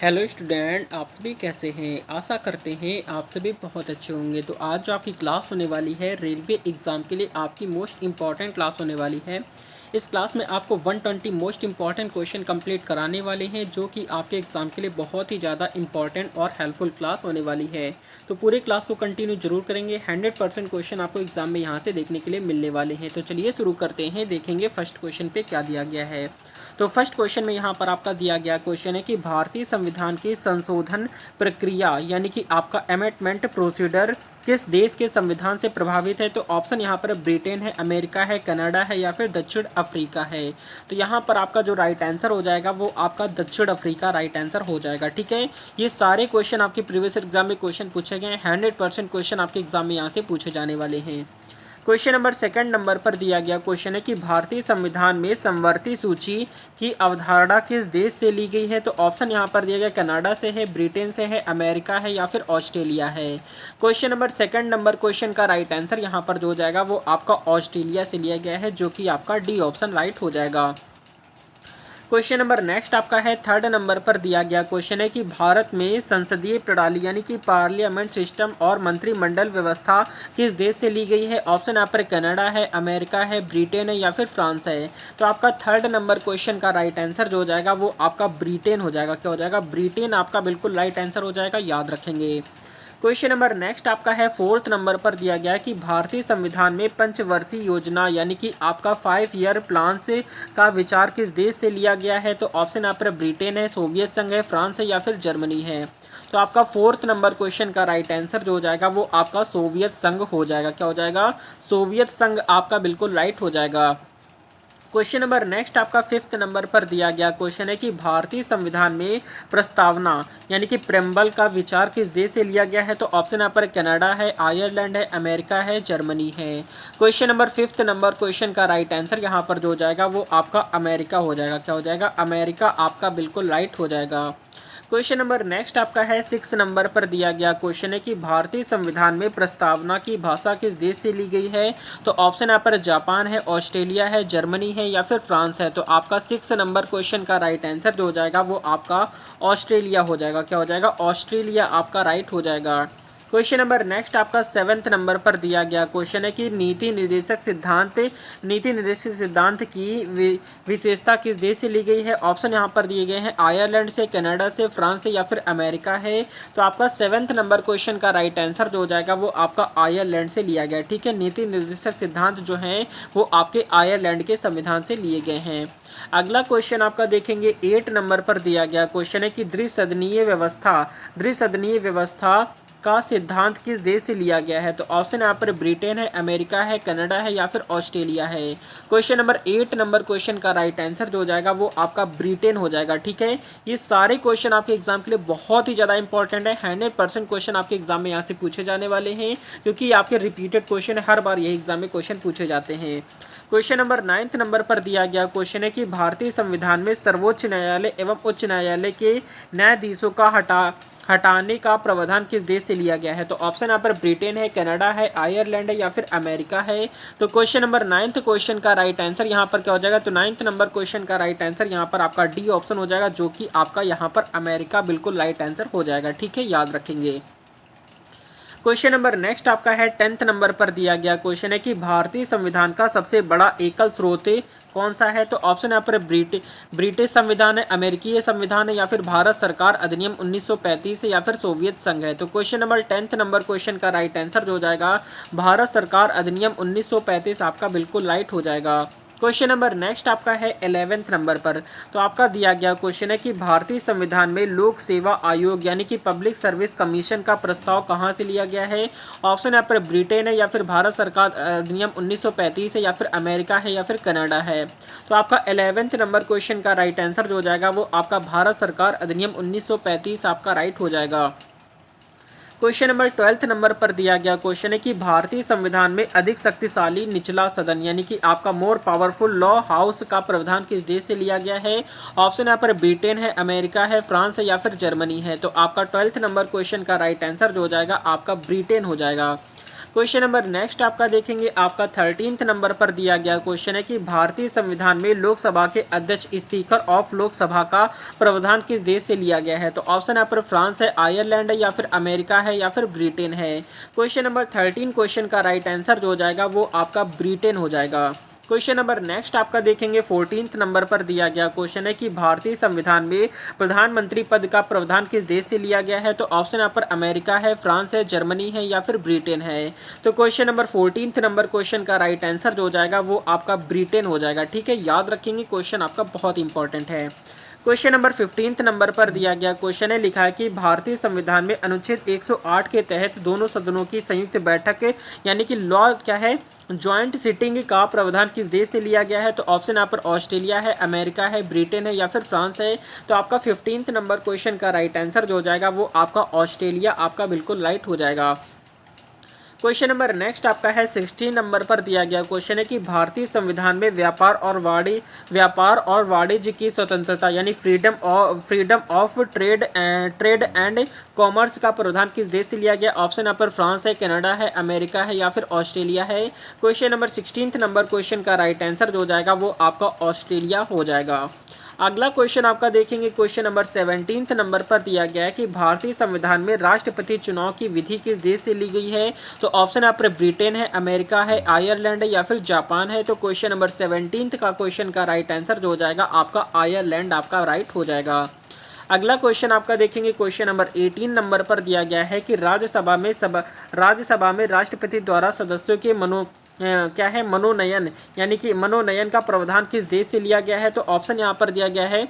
Hello student, आप सभी कैसे हैं। आशा करते हैं आप सभी बहुत अच्छे होंगे। तो आज जो आपकी क्लास होने वाली है रेलवे एग्ज़ाम के लिए आपकी मोस्ट इम्पॉर्टेंट क्लास होने वाली है। इस क्लास में आपको 120 मोस्ट इम्पॉर्टेंट क्वेश्चन कंप्लीट कराने वाले हैं, जो कि आपके एग्ज़ाम के लिए बहुत ही ज़्यादा इंपॉर्टेंट और हेल्पफुल क्लास होने वाली है। तो पूरे क्लास को कंटिन्यू जरूर करेंगे। 100% क्वेश्चन आपको एग्जाम में यहाँ से देखने के लिए मिलने वाले हैं। तो चलिए शुरू करते हैं, देखेंगे फर्स्ट क्वेश्चन पे क्या दिया गया है। तो फर्स्ट क्वेश्चन में यहाँ पर आपका दिया गया क्वेश्चन है कि भारतीय संविधान की संशोधन प्रक्रिया यानी कि आपका अमेंडमेंट प्रोसीडर किस देश के संविधान से प्रभावित है। तो ऑप्शन यहाँ पर ब्रिटेन है, अमेरिका है, कनाडा है या फिर दक्षिण अफ्रीका है। तो यहाँ पर आपका जो राइट आंसर हो जाएगा वो आपका दक्षिण अफ्रीका राइट आंसर हो जाएगा। ठीक है, ये सारे क्वेश्चन आपके प्रीवियस एग्जाम में क्वेश्चन पूछे गए हैं। 100% क्वेश्चन आपके एग्जाम में यहाँ से पूछे जाने वाले हैं। क्वेश्चन नंबर सेकंड नंबर पर दिया गया क्वेश्चन है कि भारतीय संविधान में समवर्ती सूची की अवधारणा किस देश से ली गई है। तो ऑप्शन यहाँ पर दिया गया कनाडा से है, ब्रिटेन से है, अमेरिका है या फिर ऑस्ट्रेलिया है। Question number second number question का राइट आंसर यहाँ पर जो हो जाएगा वो आपका ऑस्ट्रेलिया से लिया गया है, जो कि आपका डी ऑप्शन राइट हो जाएगा। क्वेश्चन नंबर नेक्स्ट आपका है थर्ड नंबर पर दिया गया क्वेश्चन है कि भारत में संसदीय प्रणाली यानी कि पार्लियामेंट सिस्टम और मंत्रिमंडल व्यवस्था किस देश से ली गई है। ऑप्शन यहाँ पर कनाडा है, अमेरिका है, ब्रिटेन है या फिर फ्रांस है। तो आपका थर्ड नंबर क्वेश्चन का राइट आंसर जो हो जाएगा वो आपका ब्रिटेन हो जाएगा। क्या हो जाएगा? ब्रिटेन आपका बिल्कुल राइट आंसर हो जाएगा, याद रखेंगे। क्वेश्चन नंबर नेक्स्ट आपका है फोर्थ नंबर पर दिया गया है कि भारतीय संविधान में पंचवर्षीय योजना यानी कि आपका 5 ईयर प्लान से का विचार किस देश से लिया गया है। तो ऑप्शन यहाँ पर ब्रिटेन है, सोवियत संघ है, फ्रांस है या फिर जर्मनी है। तो आपका फोर्थ नंबर क्वेश्चन का राइट आंसर जो हो जाएगा वो आपका सोवियत संघ हो जाएगा। क्या हो जाएगा? सोवियत संघ आपका बिल्कुल राइट हो जाएगा। क्वेश्चन नंबर नेक्स्ट आपका फिफ्थ नंबर पर दिया गया क्वेश्चन है कि भारतीय संविधान में प्रस्तावना यानी कि प्रेम्बल का विचार किस देश से लिया गया है। तो ऑप्शन यहाँ पर कनाडा है, आयरलैंड है, अमेरिका है, जर्मनी है। Question number fifth number question का राइट आंसर यहाँ पर जो हो जाएगा वो आपका अमेरिका हो जाएगा। क्या हो जाएगा? अमेरिका आपका बिल्कुल राइट हो जाएगा। क्वेश्चन नंबर नेक्स्ट आपका है सिक्स नंबर पर दिया गया क्वेश्चन है कि भारतीय संविधान में प्रस्तावना की भाषा किस देश से ली गई है। तो ऑप्शन यहाँ पर जापान है, ऑस्ट्रेलिया है, जर्मनी है या फिर फ्रांस है। तो आपका सिक्स नंबर क्वेश्चन का राइट आंसर जो हो जाएगा वो आपका ऑस्ट्रेलिया हो जाएगा। क्या हो जाएगा? ऑस्ट्रेलिया आपका राइट हो जाएगा। क्वेश्चन नंबर नेक्स्ट आपका सेवेंथ नंबर पर दिया गया क्वेश्चन है कि नीति निर्देशक सिद्धांत की विशेषता किस देश से ली गई है। ऑप्शन यहाँ पर दिए गए हैं आयरलैंड से, कनाडा से, फ्रांस से या फिर अमेरिका है। तो आपका सेवेंथ नंबर क्वेश्चन का राइट आंसर जो हो जाएगा वो आपका आयरलैंड से लिया गया। ठीक है, नीति निर्देशक सिद्धांत जो है वो आपके आयरलैंड के संविधान से लिए गए हैं। अगला क्वेश्चन आपका देखेंगे 8 नंबर पर दिया गया क्वेश्चन है कि द्विसदनीय व्यवस्था का सिद्धांत किस देश से लिया गया है। तो ऑप्शन यहाँ पर ब्रिटेन है, अमेरिका है, कनाडा है या फिर ऑस्ट्रेलिया है। क्वेश्चन नंबर 8 नंबर क्वेश्चन का राइट आंसर जो हो जाएगा वो आपका ब्रिटेन हो जाएगा। ठीक है, ये सारे क्वेश्चन आपके एग्जाम के लिए बहुत ही ज़्यादा इंपॉर्टेंट है। 100% क्वेश्चन आपके एग्जाम में यहाँ से पूछे जाने वाले हैं, क्योंकि आपके रिपीटेड क्वेश्चन हर बार यही एग्जाम में क्वेश्चन पूछे जाते हैं। क्वेश्चन नंबर 9 नंबर पर दिया गया क्वेश्चन है कि भारतीय संविधान में सर्वोच्च न्यायालय एवं उच्च न्यायालय के न्यायाधीशों का हटाने का प्रावधान किस देश से लिया गया है। तो ऑप्शन यहाँ पर ब्रिटेन है, कनाडा है, आयरलैंड है या फिर अमेरिका है। तो क्वेश्चन नंबर 9th क्वेश्चन का राइट आंसर यहाँ पर क्या हो जाएगा? तो 9th नंबर क्वेश्चन का राइट आंसर यहाँ पर आपका डी ऑप्शन हो जाएगा, जो कि आपका यहाँ पर अमेरिका बिल्कुल राइट आंसर हो जाएगा। ठीक है, याद रखेंगे। क्वेश्चन नंबर नेक्स्ट आपका है 10th नंबर पर दिया गया क्वेश्चन है कि भारतीय संविधान का सबसे बड़ा एकल स्रोत कौन सा है। तो ऑप्शन यहाँ पर ब्रिटिश संविधान है, अमेरिकी संविधान है या फिर भारत सरकार अधिनियम 1935 है या फिर सोवियत संघ है। तो question number 10th number question का राइट आंसर जो हो जाएगा भारत सरकार अधिनियम 1935 आपका बिल्कुल राइट हो जाएगा। क्वेश्चन नंबर नेक्स्ट आपका है 11th नंबर पर। तो आपका दिया गया क्वेश्चन है कि भारतीय संविधान में लोक सेवा आयोग यानी कि पब्लिक सर्विस कमीशन का प्रस्ताव कहां से लिया गया है। ऑप्शन यहाँ पर ब्रिटेन है या फिर भारत सरकार अधिनियम 1935 है या फिर अमेरिका है या फिर कनाडा है। तो आपका 11th नंबर क्वेश्चन का राइट आंसर जो हो जाएगा वो आपका भारत सरकार अधिनियम 1935 आपका राइट हो जाएगा। क्वेश्चन नंबर 12th नंबर पर दिया गया क्वेश्चन है कि भारतीय संविधान में अधिक शक्तिशाली निचला सदन यानी कि आपका मोर पावरफुल लॉ हाउस का प्रावधान किस देश से लिया गया है। ऑप्शन यहाँ पर ब्रिटेन है, अमेरिका है, फ्रांस है या फिर जर्मनी है। तो आपका 12th नंबर क्वेश्चन का राइट आंसर जो हो जाएगा आपका ब्रिटेन हो जाएगा। क्वेश्चन नंबर नेक्स्ट आपका देखेंगे, आपका 13th नंबर पर दिया गया क्वेश्चन है कि भारतीय संविधान में लोकसभा के अध्यक्ष स्पीकर ऑफ लोकसभा का प्रावधान किस देश से लिया गया है। तो ऑप्शन यहाँ पर फ्रांस है, आयरलैंड है, या फिर अमेरिका है, या फिर ब्रिटेन है। क्वेश्चन नंबर 13 क्वेश्चन का राइट आंसर जो हो जाएगा वो आपका ब्रिटेन हो जाएगा। क्वेश्चन नंबर नेक्स्ट आपका देखेंगे 14th नंबर पर दिया गया क्वेश्चन है कि भारतीय संविधान में प्रधानमंत्री पद का प्रावधान किस देश से लिया गया है। तो ऑप्शन यहाँ पर अमेरिका है, फ्रांस है, जर्मनी है, या फिर ब्रिटेन है। तो question number 14th number question का राइट आंसर जो हो जाएगा वो आपका ब्रिटेन हो जाएगा। ठीक है, याद रखेंगे, क्वेश्चन आपका बहुत इंपॉर्टेंट है। क्वेश्चन नंबर 15th नंबर पर दिया गया क्वेश्चन है, लिखा है कि भारतीय संविधान में अनुच्छेद 108 के तहत दोनों सदनों की संयुक्त बैठक यानी कि लॉ क्या है, ज्वाइंट सिटिंग का प्रावधान किस देश से लिया गया है। तो ऑप्शन यहाँ पर ऑस्ट्रेलिया है, अमेरिका है, ब्रिटेन है, या फिर फ्रांस है। तो आपका 15th नंबर क्वेश्चन का राइट आंसर जो हो जाएगा वो आपका ऑस्ट्रेलिया आपका बिल्कुल राइट हो जाएगा। क्वेश्चन नंबर नेक्स्ट आपका है 16 नंबर पर दिया गया क्वेश्चन है कि भारतीय संविधान में व्यापार और वाणिज्य की स्वतंत्रता यानी freedom of trade and commerce का प्रावधान किस देश से लिया गया। ऑप्शन यहाँ पर फ्रांस है, कनाडा है, अमेरिका है, या फिर ऑस्ट्रेलिया है। Question number 16th number question का राइट आंसर जो हो जाएगा वो आपका ऑस्ट्रेलिया हो जाएगा। अगला क्वेश्चन आपका देखेंगे, क्वेश्चन नंबर 17th नंबर पर दिया गया है कि भारतीय संविधान में राष्ट्रपति चुनाव की विधि किस देश से ली गई है। तो ऑप्शन यहाँ पर ब्रिटेन है, अमेरिका है, आयरलैंड है, या फिर जापान है। तो क्वेश्चन नंबर 17th का क्वेश्चन का राइट आंसर जो हो जाएगा आपका आयरलैंड आपका राइट हो जाएगा। अगला क्वेश्चन आपका देखेंगे, क्वेश्चन नंबर 18 नंबर पर दिया गया है कि राज्यसभा में राष्ट्रपति द्वारा सदस्यों के क्या है मनोनयन यानी कि मनोनयन का प्रावधान किस देश से लिया गया है। तो ऑप्शन यहाँ पर दिया गया है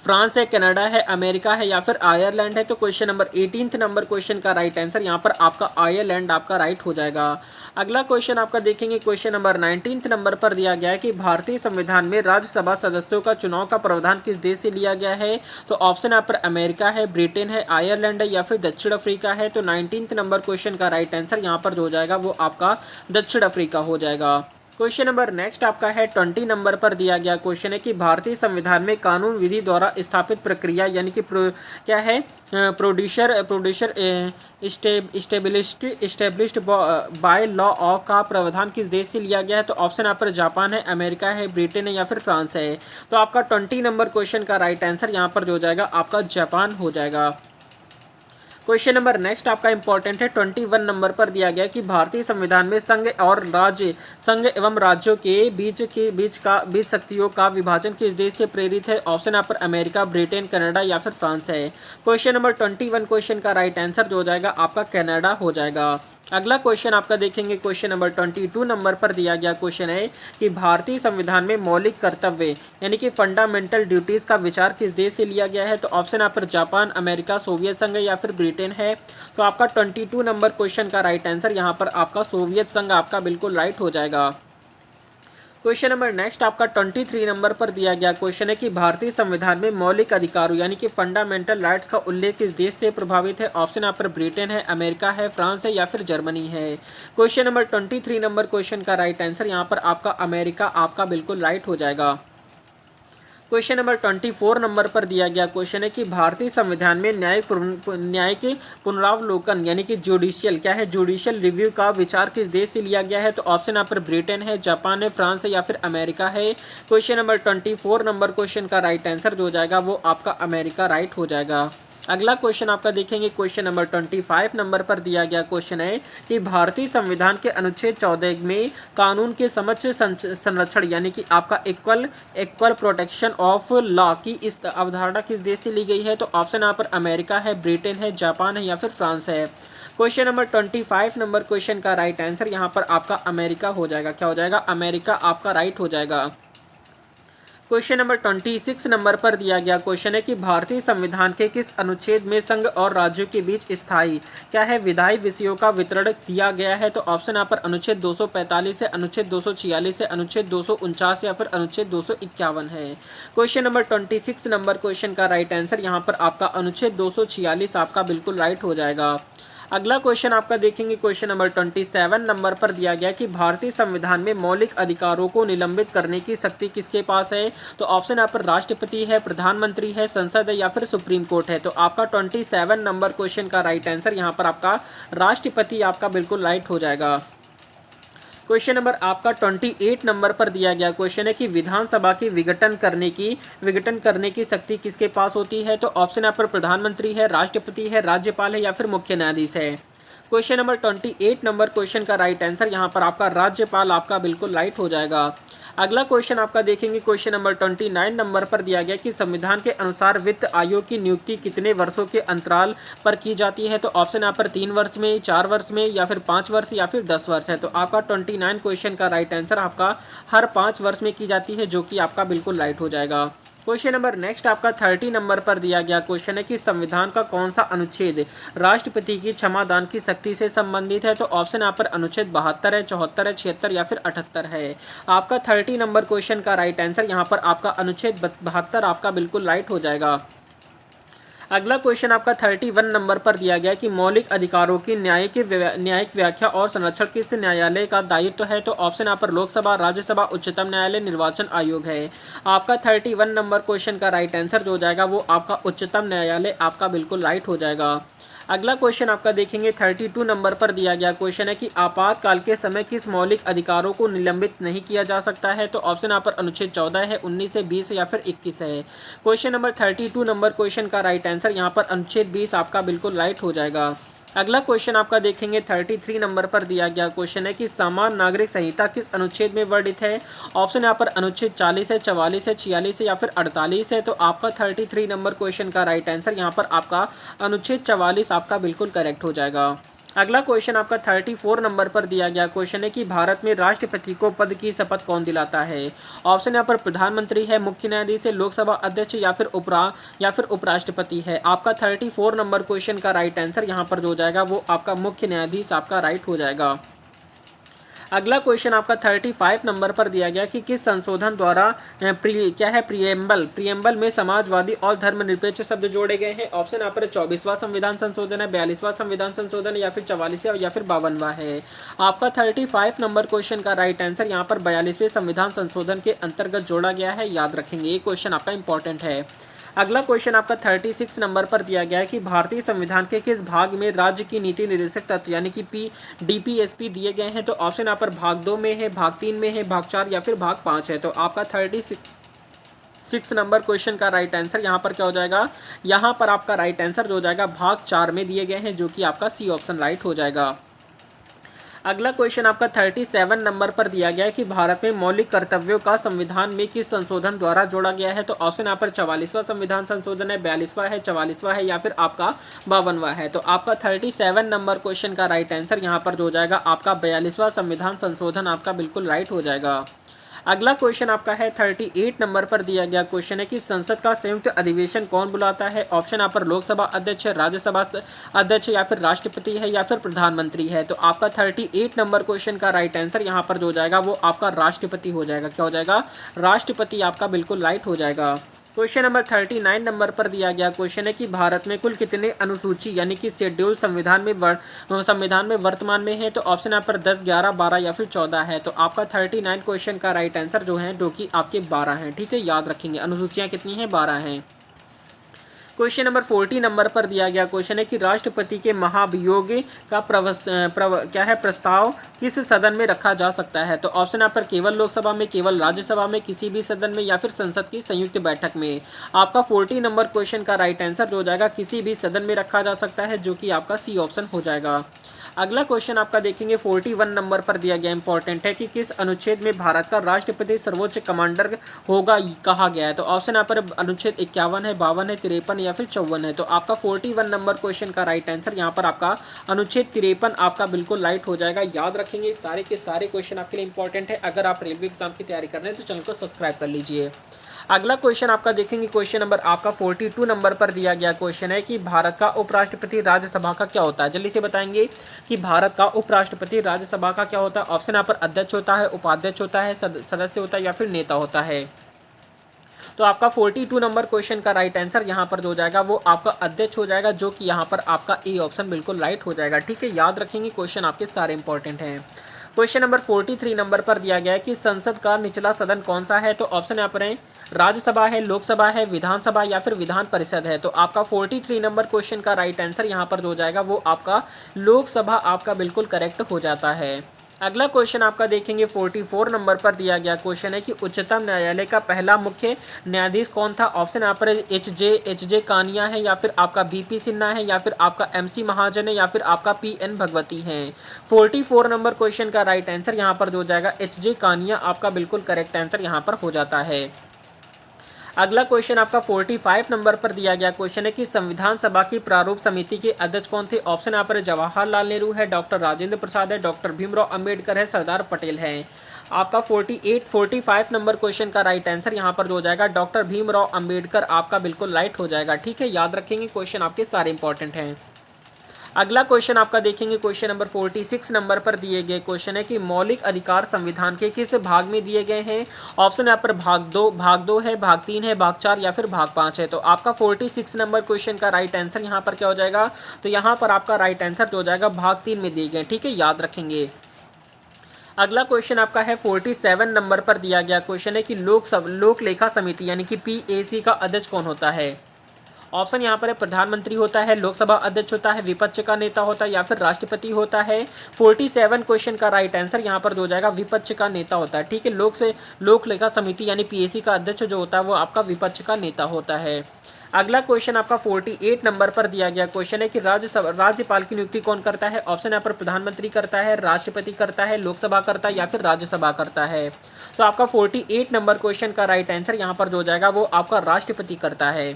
फ्रांस है, कनाडा है, अमेरिका है, या फिर आयरलैंड है। तो question number 18th number question का राइट आंसर यहाँ पर आपका आयरलैंड आपका राइट हो जाएगा। अगला क्वेश्चन आपका देखेंगे, क्वेश्चन नंबर 19th नंबर पर दिया गया है कि भारतीय संविधान में राज्यसभा सदस्यों का चुनाव का प्रावधान किस देश से लिया गया है। तो ऑप्शन यहाँ पर अमेरिका है, ब्रिटेन है, आयरलैंड है, या फिर दक्षिण अफ्रीका है। तो 19th नंबर क्वेश्चन का राइट आंसर यहाँ पर जो हो जाएगा वो आपका दक्षिण अफ्रीका हो जाएगा। क्वेश्चन नंबर नेक्स्ट आपका है 20 नंबर पर दिया गया क्वेश्चन है कि भारतीय संविधान में कानून विधि द्वारा स्थापित प्रक्रिया यानी कि क्या है प्रोड्यूसर इस्टेब्लिश्ड बाय लॉ का प्रावधान किस देश से लिया गया है। तो ऑप्शन यहाँ पर जापान है, अमेरिका है, ब्रिटेन है, या फिर फ्रांस है। तो आपका 20 नंबर क्वेश्चन का राइट आंसर यहाँ पर जो हो जाएगा आपका जापान हो जाएगा। क्वेश्चन नंबर नेक्स्ट आपका इंपॉर्टेंट है 21 नंबर पर दिया गया कि भारतीय संविधान में संघ एवं राज्यों के बीच शक्तियों का विभाजन किस देश से प्रेरित है। ऑप्शन यहाँ पर अमेरिका, ब्रिटेन, कनाडा, या फिर फ्रांस है। क्वेश्चन नंबर 21 क्वेश्चन का राइट आंसर जो हो जाएगा आपका कनाडा हो जाएगा। अगला क्वेश्चन आपका देखेंगे, क्वेश्चन नंबर 22 नंबर पर दिया गया क्वेश्चन है कि भारतीय संविधान में मौलिक कर्तव्य यानी कि फंडामेंटल ड्यूटीज का विचार किस देश से लिया गया है। तो ऑप्शन यहाँ पर जापान, अमेरिका, सोवियत संघ, या फिर ब्रिटेन है। तो आपका 22 नंबर क्वेश्चन का राइट आंसर यहाँ पर आपका सोवियत संघ आपका बिल्कुल राइट हो जाएगा। क्वेश्चन नंबर नेक्स्ट आपका 23 नंबर पर दिया गया क्वेश्चन है कि भारतीय संविधान में मौलिक अधिकारों यानी कि फंडामेंटल राइट्स का उल्लेख किस देश से प्रभावित है। ऑप्शन यहाँ पर ब्रिटेन है, अमेरिका है, फ्रांस है, या फिर जर्मनी है। क्वेश्चन नंबर 23 नंबर क्वेश्चन का राइट आंसर यहाँ पर आपका अमेरिका आपका बिल्कुल राइट हो जाएगा। क्वेश्चन नंबर 24 नंबर पर दिया गया क्वेश्चन है कि भारतीय संविधान में न्यायिक पुनरावलोकन यानी कि जुडिशियल रिव्यू का विचार किस देश से लिया गया है। तो ऑप्शन यहाँ पर ब्रिटेन है, जापान है, फ्रांस है, या फिर अमेरिका है। क्वेश्चन नंबर 24 नंबर क्वेश्चन का राइट आंसर जो हो जाएगा वो आपका अमेरिका राइट हो जाएगा। अगला क्वेश्चन आपका देखेंगे, क्वेश्चन नंबर 25 नंबर पर दिया गया क्वेश्चन है कि भारतीय संविधान के अनुच्छेद 14 में कानून के समक्ष संरक्षण यानी कि आपका इक्वल प्रोटेक्शन ऑफ लॉ की इस अवधारणा किस देश से ली गई है। तो ऑप्शन यहाँ पर अमेरिका है, ब्रिटेन है, जापान है, या फिर फ्रांस है। क्वेश्चन नंबर 25 नंबर क्वेश्चन का राइट आंसर यहाँ पर आपका अमेरिका हो जाएगा। क्या हो जाएगा, अमेरिका आपका राइट हो जाएगा। क्वेश्चन नंबर 26 नंबर पर दिया गया क्वेश्चन है कि भारतीय संविधान के किस अनुच्छेद में संघ और राज्यों के बीच स्थायी क्या है विधायी विषयों का वितरण दिया गया है। तो ऑप्शन यहाँ पर अनुच्छेद 245 है, अनुच्छेद 246 है, अनुच्छेद 249 या फिर अनुच्छेद 251 है। क्वेश्चन नंबर 26 नंबर क्वेश्चन का राइट आंसर यहाँ पर आपका अनुच्छेद 246 आपका बिल्कुल राइट हो जाएगा। अगला क्वेश्चन आपका देखेंगे क्वेश्चन नंबर 27 नंबर पर दिया गया कि भारतीय संविधान में मौलिक अधिकारों को निलंबित करने की शक्ति किसके पास है। तो ऑप्शन यहाँ पर राष्ट्रपति है, प्रधानमंत्री है, संसद है या फिर सुप्रीम कोर्ट है। तो आपका 27 नंबर क्वेश्चन का राइट आंसर यहाँ पर आपका राष्ट्रपति आपका बिल्कुल राइट हो जाएगा। क्वेश्चन नंबर आपका 28 नंबर पर दिया गया क्वेश्चन है कि विधानसभा की विघटन करने की शक्ति किसके पास होती है। तो ऑप्शन यहाँ पर प्रधानमंत्री है, राष्ट्रपति है, राज्यपाल है या फिर मुख्य न्यायाधीश है। क्वेश्चन नंबर 28 नंबर क्वेश्चन का राइट आंसर यहाँ पर आपका राज्यपाल आपका बिल्कुल राइट हो जाएगा। अगला क्वेश्चन आपका देखेंगे क्वेश्चन नंबर 29 नंबर पर दिया गया कि संविधान के अनुसार वित्त आयोग की नियुक्ति कितने वर्षों के अंतराल पर की जाती है। तो ऑप्शन यहाँ पर 3 वर्ष में, 4 वर्ष में या फिर 5 वर्ष या फिर 10 वर्ष है। तो आपका 29 क्वेश्चन का राइट आंसर आपका हर 5 वर्ष में की जाती है, जो कि आपका बिल्कुल राइट हो जाएगा। क्वेश्चन नंबर नेक्स्ट आपका 30 नंबर पर दिया गया क्वेश्चन है कि संविधान का कौन सा अनुच्छेद राष्ट्रपति की क्षमादान की शक्ति से संबंधित है। तो ऑप्शन यहाँ पर अनुच्छेद 72 है, 74 है, 76 या फिर 78 है। आपका 30 नंबर क्वेश्चन का राइट आंसर यहाँ पर आपका अनुच्छेद 72 आपका बिल्कुल राइट हो जाएगा। अगला क्वेश्चन आपका 31 नंबर पर दिया गया कि मौलिक अधिकारों की न्यायिक व्याख्या और संरक्षण किस न्यायालय का दायित्व है। तो ऑप्शन यहाँ पर लोकसभा, राज्यसभा, उच्चतम न्यायालय, निर्वाचन आयोग है। आपका 31 नंबर क्वेश्चन का राइट आंसर जो हो जाएगा वो आपका उच्चतम न्यायालय आपका बिल्कुल राइट हो जाएगा। अगला क्वेश्चन आपका देखेंगे 32 नंबर पर दिया गया क्वेश्चन है कि आपातकाल के समय किस मौलिक अधिकारों को निलंबित नहीं किया जा सकता है। तो ऑप्शन यहाँ पर अनुच्छेद 14 है, 19 है, 20 या फिर 21 है। क्वेश्चन नंबर 32 नंबर क्वेश्चन का राइट आंसर यहाँ पर अनुच्छेद 20 आपका बिल्कुल राइट हो जाएगा। अगला क्वेश्चन आपका देखेंगे 33 नंबर पर दिया गया क्वेश्चन है कि समान नागरिक संहिता किस अनुच्छेद में वर्णित है। ऑप्शन यहाँ पर अनुच्छेद 40 है, 44 है, 46 है या फिर 48 है। तो आपका 33 नंबर क्वेश्चन का राइट आंसर यहाँ पर आपका अनुच्छेद 44 आपका बिल्कुल करेक्ट हो जाएगा। अगला क्वेश्चन आपका 34 नंबर पर दिया गया क्वेश्चन है कि भारत में राष्ट्रपति को पद की शपथ कौन दिलाता है। ऑप्शन यहाँ पर प्रधानमंत्री है, मुख्य न्यायाधीश है, लोकसभा अध्यक्ष या फिर उपराष्ट्रपति है। आपका 34 नंबर क्वेश्चन का राइट आंसर यहाँ पर जो हो जाएगा वो आपका मुख्य न्यायाधीश आपका राइट हो जाएगा। अगला क्वेश्चन आपका 35 नंबर पर दिया गया कि किस संशोधन द्वारा प्रियम्बल में समाजवादी और धर्मनिरपेक्ष शब्द जोड़े गए हैं। ऑप्शन यहाँ पर 24वां संविधान संशोधन है, 42वां संविधान संशोधन है या फिर 44वां या फिर 52वां है। आपका 35 नंबर क्वेश्चन का राइट आंसर यहाँ पर 42वें संविधान संशोधन के अंतर्गत जोड़ा गया है, याद रखेंगे ये क्वेश्चन आपका इंपॉर्टेंट है। अगला क्वेश्चन आपका 36 नंबर पर दिया गया है कि भारतीय संविधान के किस भाग में राज्य की नीति निर्देशक तत्व यानी कि डीपीएसपी दिए गए हैं। तो ऑप्शन यहाँ पर भाग 2 में है, भाग 3 में है, भाग 4 या फिर भाग 5 है। तो आपका 36 नंबर क्वेश्चन का राइट आंसर यहाँ पर क्या हो जाएगा, यहाँ पर आपका राइट आंसर जो हो जाएगा भाग 4 में दिए गए हैं, जो कि आपका सी ऑप्शन राइट हो जाएगा। अगला क्वेश्चन आपका 37 नंबर पर दिया गया है कि भारत में मौलिक कर्तव्यों का संविधान में किस संशोधन द्वारा जोड़ा गया है। तो ऑप्शन यहाँ पर 44वां संविधान संशोधन है, 42वां है, 44वां है या फिर आपका 52वां है। तो आपका 37 नंबर क्वेश्चन का राइट आंसर यहाँ पर जो हो जाएगा आपका 42वां संविधान संशोधन आपका बिल्कुल राइट हो जाएगा। अगला क्वेश्चन आपका है 38 नंबर पर दिया गया क्वेश्चन है कि संसद का संयुक्त अधिवेशन कौन बुलाता है। ऑप्शन यहाँ पर लोकसभा अध्यक्ष, राज्यसभा अध्यक्ष या फिर राष्ट्रपति है या फिर प्रधानमंत्री है। तो आपका 38 नंबर क्वेश्चन का राइट आंसर यहाँ पर जो हो जाएगा वो आपका राष्ट्रपति हो जाएगा। क्या हो जाएगा, राष्ट्रपति आपका बिल्कुल राइट हो जाएगा। क्वेश्चन नंबर 39 नंबर पर दिया गया क्वेश्चन है कि भारत में कुल कितने अनुसूची यानी कि शेड्यूल संविधान में वर्तमान में है। तो ऑप्शन यहाँ पर 10, 11, 12 या फिर 14 है। तो आपका 39 क्वेश्चन का राइट आंसर जो है जो कि आपके 12 हैं, ठीक है, याद रखेंगे अनुसूचियाँ कितनी हैं, 12 हैं। क्वेश्चन नंबर 40 नंबर पर दिया गया क्वेश्चन है कि राष्ट्रपति के महाभियोग का प्रस्ताव किस सदन में रखा जा सकता है। तो ऑप्शन यहाँ पर केवल लोकसभा में, केवल राज्यसभा में, किसी भी सदन में या फिर संसद की संयुक्त बैठक में। आपका 40 नंबर क्वेश्चन का राइट आंसर जो हो जाएगा किसी भी सदन में रखा जा सकता है, जो कि आपका सी ऑप्शन हो जाएगा। अगला क्वेश्चन आपका देखेंगे 41 नंबर पर दिया गया इंपॉर्टेंट है कि किस अनुच्छेद में भारत का राष्ट्रपति सर्वोच्च कमांडर होगा कहा गया है। तो ऑप्शन यहाँ पर अनुच्छेद 51 है, 52 है, 53 या फिर 54 है। तो आपका 41 नंबर क्वेश्चन का राइट आंसर यहाँ पर आपका अनुच्छेद 53 आपका बिल्कुल राइट हो जाएगा। याद रखेंगे सारे के सारे क्वेश्चन आपके लिए इंपॉर्टेंट है। अगर आप रेलवे एग्जाम की तैयारी कर रहे हैं तो चैनल को सब्सक्राइब कर लीजिए। अगला क्वेश्चन आपका देखेंगे क्वेश्चन नंबर आपका 42 नंबर पर दिया गया क्वेश्चन है कि भारत का उपराष्ट्रपति राज्यसभा का क्या होता है। जल्दी से बताएंगे कि भारत का उपराष्ट्रपति राज्यसभा का क्या होता है। ऑप्शन यहाँ पर अध्यक्ष होता है, उपाध्यक्ष होता है, सदस्य होता है या फिर नेता होता है। तो आपका 42 नंबर क्वेश्चन का राइट आंसर यहाँ पर जो हो जाएगा वो आपका अध्यक्ष हो जाएगा, जो कि यहाँ पर आपका ए ऑप्शन बिल्कुल राइट हो जाएगा। ठीक है, याद रखेंगे क्वेश्चन आपके सारे इंपॉर्टेंट हैं। क्वेश्चन नंबर 43 नंबर पर दिया गया है कि संसद का निचला सदन कौन सा है। तो ऑप्शन यहाँ पर है राज्यसभा है, लोकसभा है, विधानसभा या फिर विधान परिषद है। तो आपका 43 नंबर क्वेश्चन का राइट आंसर यहाँ पर जो हो जाएगा वो आपका लोकसभा आपका बिल्कुल करेक्ट हो जाता है। अगला क्वेश्चन आपका देखेंगे 44 नंबर पर दिया गया क्वेश्चन है कि उच्चतम न्यायालय का पहला मुख्य न्यायाधीश कौन था। ऑप्शन यहाँ पर एच जे कानिया है, या फिर आपका बीपी सिन्हा है, या फिर आपका एमसी महाजन है, या फिर आपका पीएन भगवती है। 44 नंबर क्वेश्चन का राइट आंसर यहाँ पर जो हो जाएगा एच जे कानिया आपका बिल्कुल करेक्ट आंसर यहाँ पर हो जाता है। अगला क्वेश्चन आपका 45 नंबर पर दिया गया क्वेश्चन है कि संविधान सभा की प्रारूप समिति के अध्यक्ष कौन थे। ऑप्शन यहाँ पर जवाहरलाल नेहरू है, डॉक्टर राजेंद्र प्रसाद है, डॉक्टर भीमराव अंबेडकर है, सरदार पटेल है। आपका 45 नंबर क्वेश्चन का राइट आंसर यहाँ पर जो हो जाएगा डॉक्टर भीमराव अंबेडकर आपका बिल्कुल राइट हो जाएगा। ठीक है, याद रखेंगे क्वेश्चन आपके सारे इंपॉर्टेंट हैं। अगला क्वेश्चन आपका देखेंगे क्वेश्चन नंबर 46 नंबर पर दिए गए क्वेश्चन है कि मौलिक अधिकार संविधान के किस भाग में दिए गए हैं। ऑप्शन यहाँ पर भाग दो है, भाग 3 है, भाग 4 या फिर भाग 5 है। तो आपका 46 नंबर क्वेश्चन का राइट आंसर यहाँ पर क्या हो जाएगा, तो यहाँ पर आपका राइट आंसर जो हो जाएगा भाग 3 में दिए गए। ठीक है, याद रखेंगे। अगला क्वेश्चन आपका है 47 नंबर पर दिया गया क्वेश्चन है कि लोक लेखा समिति यानी कि पीएसी का अध्यक्ष कौन होता है। ऑप्शन यहाँ पर है प्रधानमंत्री होता है, लोकसभा अध्यक्ष होता है, विपक्ष का नेता होता है, या फिर राष्ट्रपति होता है। 47 क्वेश्चन का राइट आंसर यहाँ पर जो जाएगा विपक्ष का नेता होता है। ठीक है, लोक लेखा समिति यानी पीएसी का अध्यक्ष जो होता है वो आपका विपक्ष का नेता होता है। अगला क्वेश्चन आपका 48 नंबर पर दिया गया क्वेश्चन है कि राज्यपाल की नियुक्ति कौन करता है। ऑप्शन यहाँ पर प्रधानमंत्री करता है, राष्ट्रपति करता है, लोकसभा करता है, या फिर राज्यसभा करता है। तो आपका 48 नंबर क्वेश्चन का राइट आंसर यहाँ पर जो जाएगा वो आपका राष्ट्रपति करता है।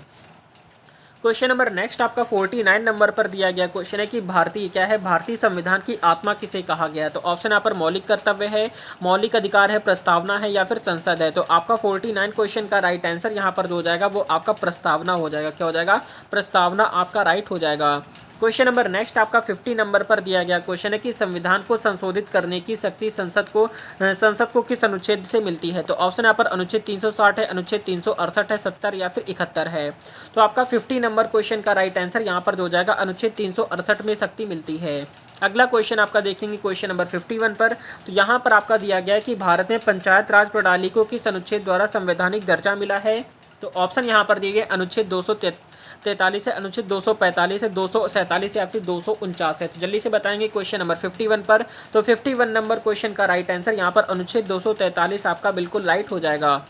क्वेश्चन नंबर नेक्स्ट आपका 49 नंबर पर दिया गया क्वेश्चन है कि भारतीय संविधान की आत्मा किसे कहा गया है। तो ऑप्शन यहाँ पर मौलिक कर्तव्य है, मौलिक अधिकार है, प्रस्तावना है, या फिर संसद है। तो आपका 49 क्वेश्चन का राइट आंसर यहाँ पर जो हो जाएगा वो आपका प्रस्तावना हो जाएगा। क्या हो जाएगा, प्रस्तावना आपका राइट हो जाएगा। क्वेश्चन नंबर नेक्स्ट आपका 50 नंबर पर दिया गया क्वेश्चन है कि संविधान को संशोधित करने की शक्ति संसद को किस अनुच्छेद से मिलती है। तो ऑप्शन यहाँ पर अनुच्छेद 360 है, अनुच्छेद 368 है, 70 या फिर 71 है। तो आपका 50 नंबर क्वेश्चन का राइट आंसर यहाँ पर हो जाएगा अनुच्छेद 368 में शक्ति मिलती है। अगला क्वेश्चन आपका देखेंगे क्वेश्चन नंबर 51 पर। तो यहाँ पर आपका दिया गया है कि भारत में पंचायत राज प्रणाली को किस अनुच्छेद द्वारा संवैधानिक दर्जा मिला है। तो ऑप्शन यहाँ पर दिए गए अनुच्छेद 243 है, अनुच्छेद 245 है, 247 या फिर 249 है। तो जल्दी से बताएंगे क्वेश्चन नंबर 51 पर। तो 51 नंबर क्वेश्चन का राइट आंसर यहाँ पर अनुच्छेद 243 आपका बिल्कुल राइट हो जाएगा।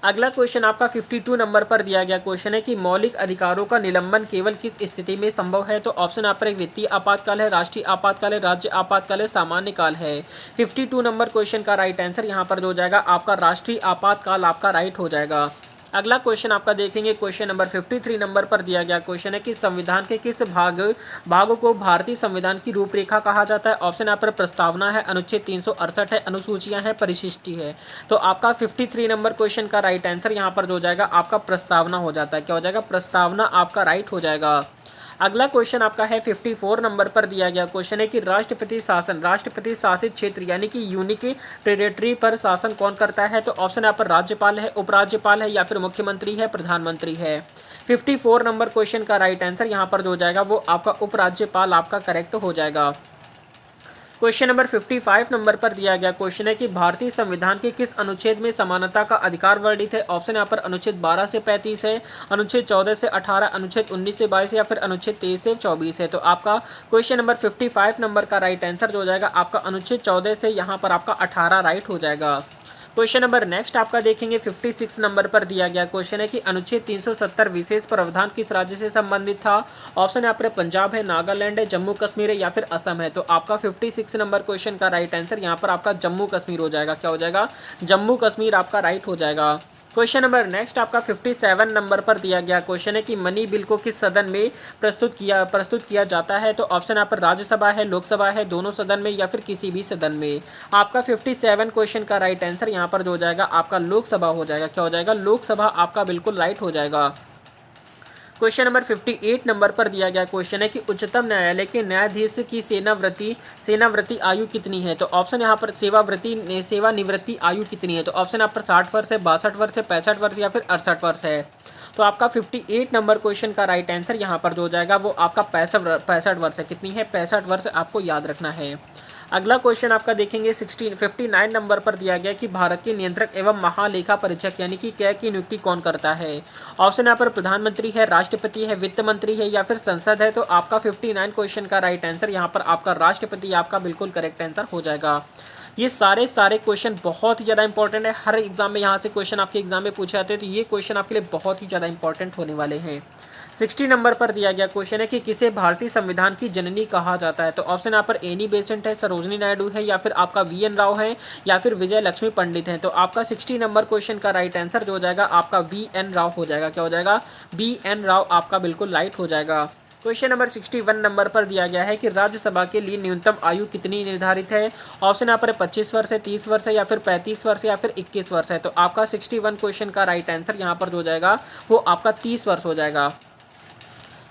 अगला क्वेश्चन आपका 52 नंबर पर दिया गया क्वेश्चन है कि मौलिक अधिकारों का निलंबन केवल किस स्थिति में संभव है। तो ऑप्शन यहाँ पर एक वित्तीय आपातकाल है, राष्ट्रीय आपातकाल है, राज्य आपातकाल है, सामान्य काल है। 52 नंबर क्वेश्चन का राइट आंसर यहाँ पर जो हो जाएगा आपका राष्ट्रीय आपातकाल आपका राइट हो जाएगा। अगला क्वेश्चन आपका देखेंगे क्वेश्चन नंबर 53 नंबर पर दिया गया क्वेश्चन है कि संविधान के किस भाग को भारतीय संविधान की रूपरेखा कहा जाता है। ऑप्शन यहाँ पर प्रस्तावना है, अनुच्छेद 368 है, अनुसूचियां हैं, परिशिष्टि है। तो आपका 53 नंबर क्वेश्चन का राइट आंसर यहाँ पर जो हो जाएगा आपका प्रस्तावना हो जाता है। क्या हो जाएगा, प्रस्तावना आपका राइट हो जाएगा। अगला क्वेश्चन आपका है 54 नंबर पर दिया गया क्वेश्चन है कि राष्ट्रपति शासित क्षेत्र यानी कि यूनिक टेरिटरी पर शासन कौन करता है। तो ऑप्शन यहाँ पर राज्यपाल है, उपराज्यपाल है, या फिर मुख्यमंत्री है, प्रधानमंत्री है। 54 नंबर क्वेश्चन का राइट आंसर यहाँ पर जो हो जाएगा वो आपका उपराज्यपाल आपका करेक्ट हो जाएगा। क्वेश्चन नंबर 55 नंबर पर दिया गया क्वेश्चन है कि भारतीय संविधान के किस अनुच्छेद में समानता का अधिकार वर्णित है। ऑप्शन यहाँ पर अनुच्छेद 12 से 35 है, अनुच्छेद 14 से 18, अनुच्छेद 19 से 22 या फिर अनुच्छेद 23 से 24 है। तो आपका क्वेश्चन नंबर 55 नंबर का राइट आंसर जो हो जाएगा आपका अनुच्छेद 14 से यहाँ पर आपका 18 राइट हो जाएगा। क्वेश्चन नंबर नेक्स्ट आपका देखेंगे 56 नंबर पर दिया गया क्वेश्चन है कि अनुच्छेद 370 विशेष प्रावधान किस राज्य से संबंधित था। ऑप्शन यहाँ पर पंजाब है, नागालैंड है, जम्मू कश्मीर है, या फिर असम है। तो आपका 56 नंबर क्वेश्चन का राइट आंसर यहाँ पर आपका जम्मू कश्मीर हो जाएगा। क्या हो जाएगा, जम्मू कश्मीर आपका राइट हो जाएगा। क्वेश्चन नंबर नेक्स्ट आपका 57 नंबर पर दिया गया क्वेश्चन है कि मनी बिल को किस सदन में प्रस्तुत किया जाता है। तो ऑप्शन यहाँ पर राज्यसभा है, लोकसभा है, दोनों सदन में, या फिर किसी भी सदन में। आपका 57 क्वेश्चन का राइट आंसर यहाँ पर जो हो जाएगा आपका लोकसभा हो जाएगा। क्या हो जाएगा, लोकसभा आपका बिल्कुल राइट हो जाएगा। क्वेश्चन नंबर 58 नंबर पर दिया गया क्वेश्चन है कि उच्चतम न्यायालय के न्यायाधीश की सेवावृत्ति आयु कितनी है। तो ऑप्शन यहाँ पर सेवानिवृत्ति आयु कितनी है। तो ऑप्शन यहाँ पर 60 वर्ष है, 62 वर्ष है, 65 वर्ष या फिर 68 वर्ष है। तो आपका 58 नंबर क्वेश्चन का राइट आंसर यहाँ पर जो हो जाएगा वो आपका 65 वर्ष है। कितनी है? 65 वर्ष आपको याद रखना है। अगला क्वेश्चन आपका देखेंगे 59 नंबर पर दिया गया कि भारत के नियंत्रक एवं महालेखा परीक्षक यानी कि क्या की नियुक्ति कौन करता है। ऑप्शन यहाँ पर प्रधानमंत्री है, राष्ट्रपति है, वित्त मंत्री है या फिर संसद है। तो आपका 59 क्वेश्चन का राइट आंसर यहाँ पर आपका राष्ट्रपति आपका बिल्कुल करेक्ट आंसर हो जाएगा। ये सारे क्वेश्चन बहुत ही ज़्यादा इंपॉर्टेंट है। हर एग्जाम में यहाँ से क्वेश्चन आपके एग्जाम में पूछे जाते हैं, तो ये क्वेश्चन आपके लिए बहुत ही ज़्यादा इंपॉर्टेंट होने वाले हैं। 60 नंबर पर दिया गया क्वेश्चन है कि किसे भारतीय संविधान की जननी कहा जाता है। तो ऑप्शन यहाँ पर एनी बेसेंट है, सरोजनी नायडू है या फिर आपका VN राव है या फिर विजय लक्ष्मी पंडित है। तो आपका 60 नंबर क्वेश्चन का राइट आंसर जो हो जाएगा आपका VN राव हो जाएगा। क्या हो जाएगा? VN राव आपका बिल्कुल राइट हो जाएगा। क्वेश्चन नंबर 61 नंबर पर दिया गया है कि राज्यसभा के लिए न्यूनतम आयु कितनी निर्धारित है। ऑप्शन यहाँ पर 25 वर्ष है, 30 वर्ष है या फिर 35 वर्ष या फिर 21 वर्ष है। तो आपका 61 क्वेश्चन का राइट आंसर यहाँ पर जो हो जाएगा वो आपका 30 वर्ष हो जाएगा।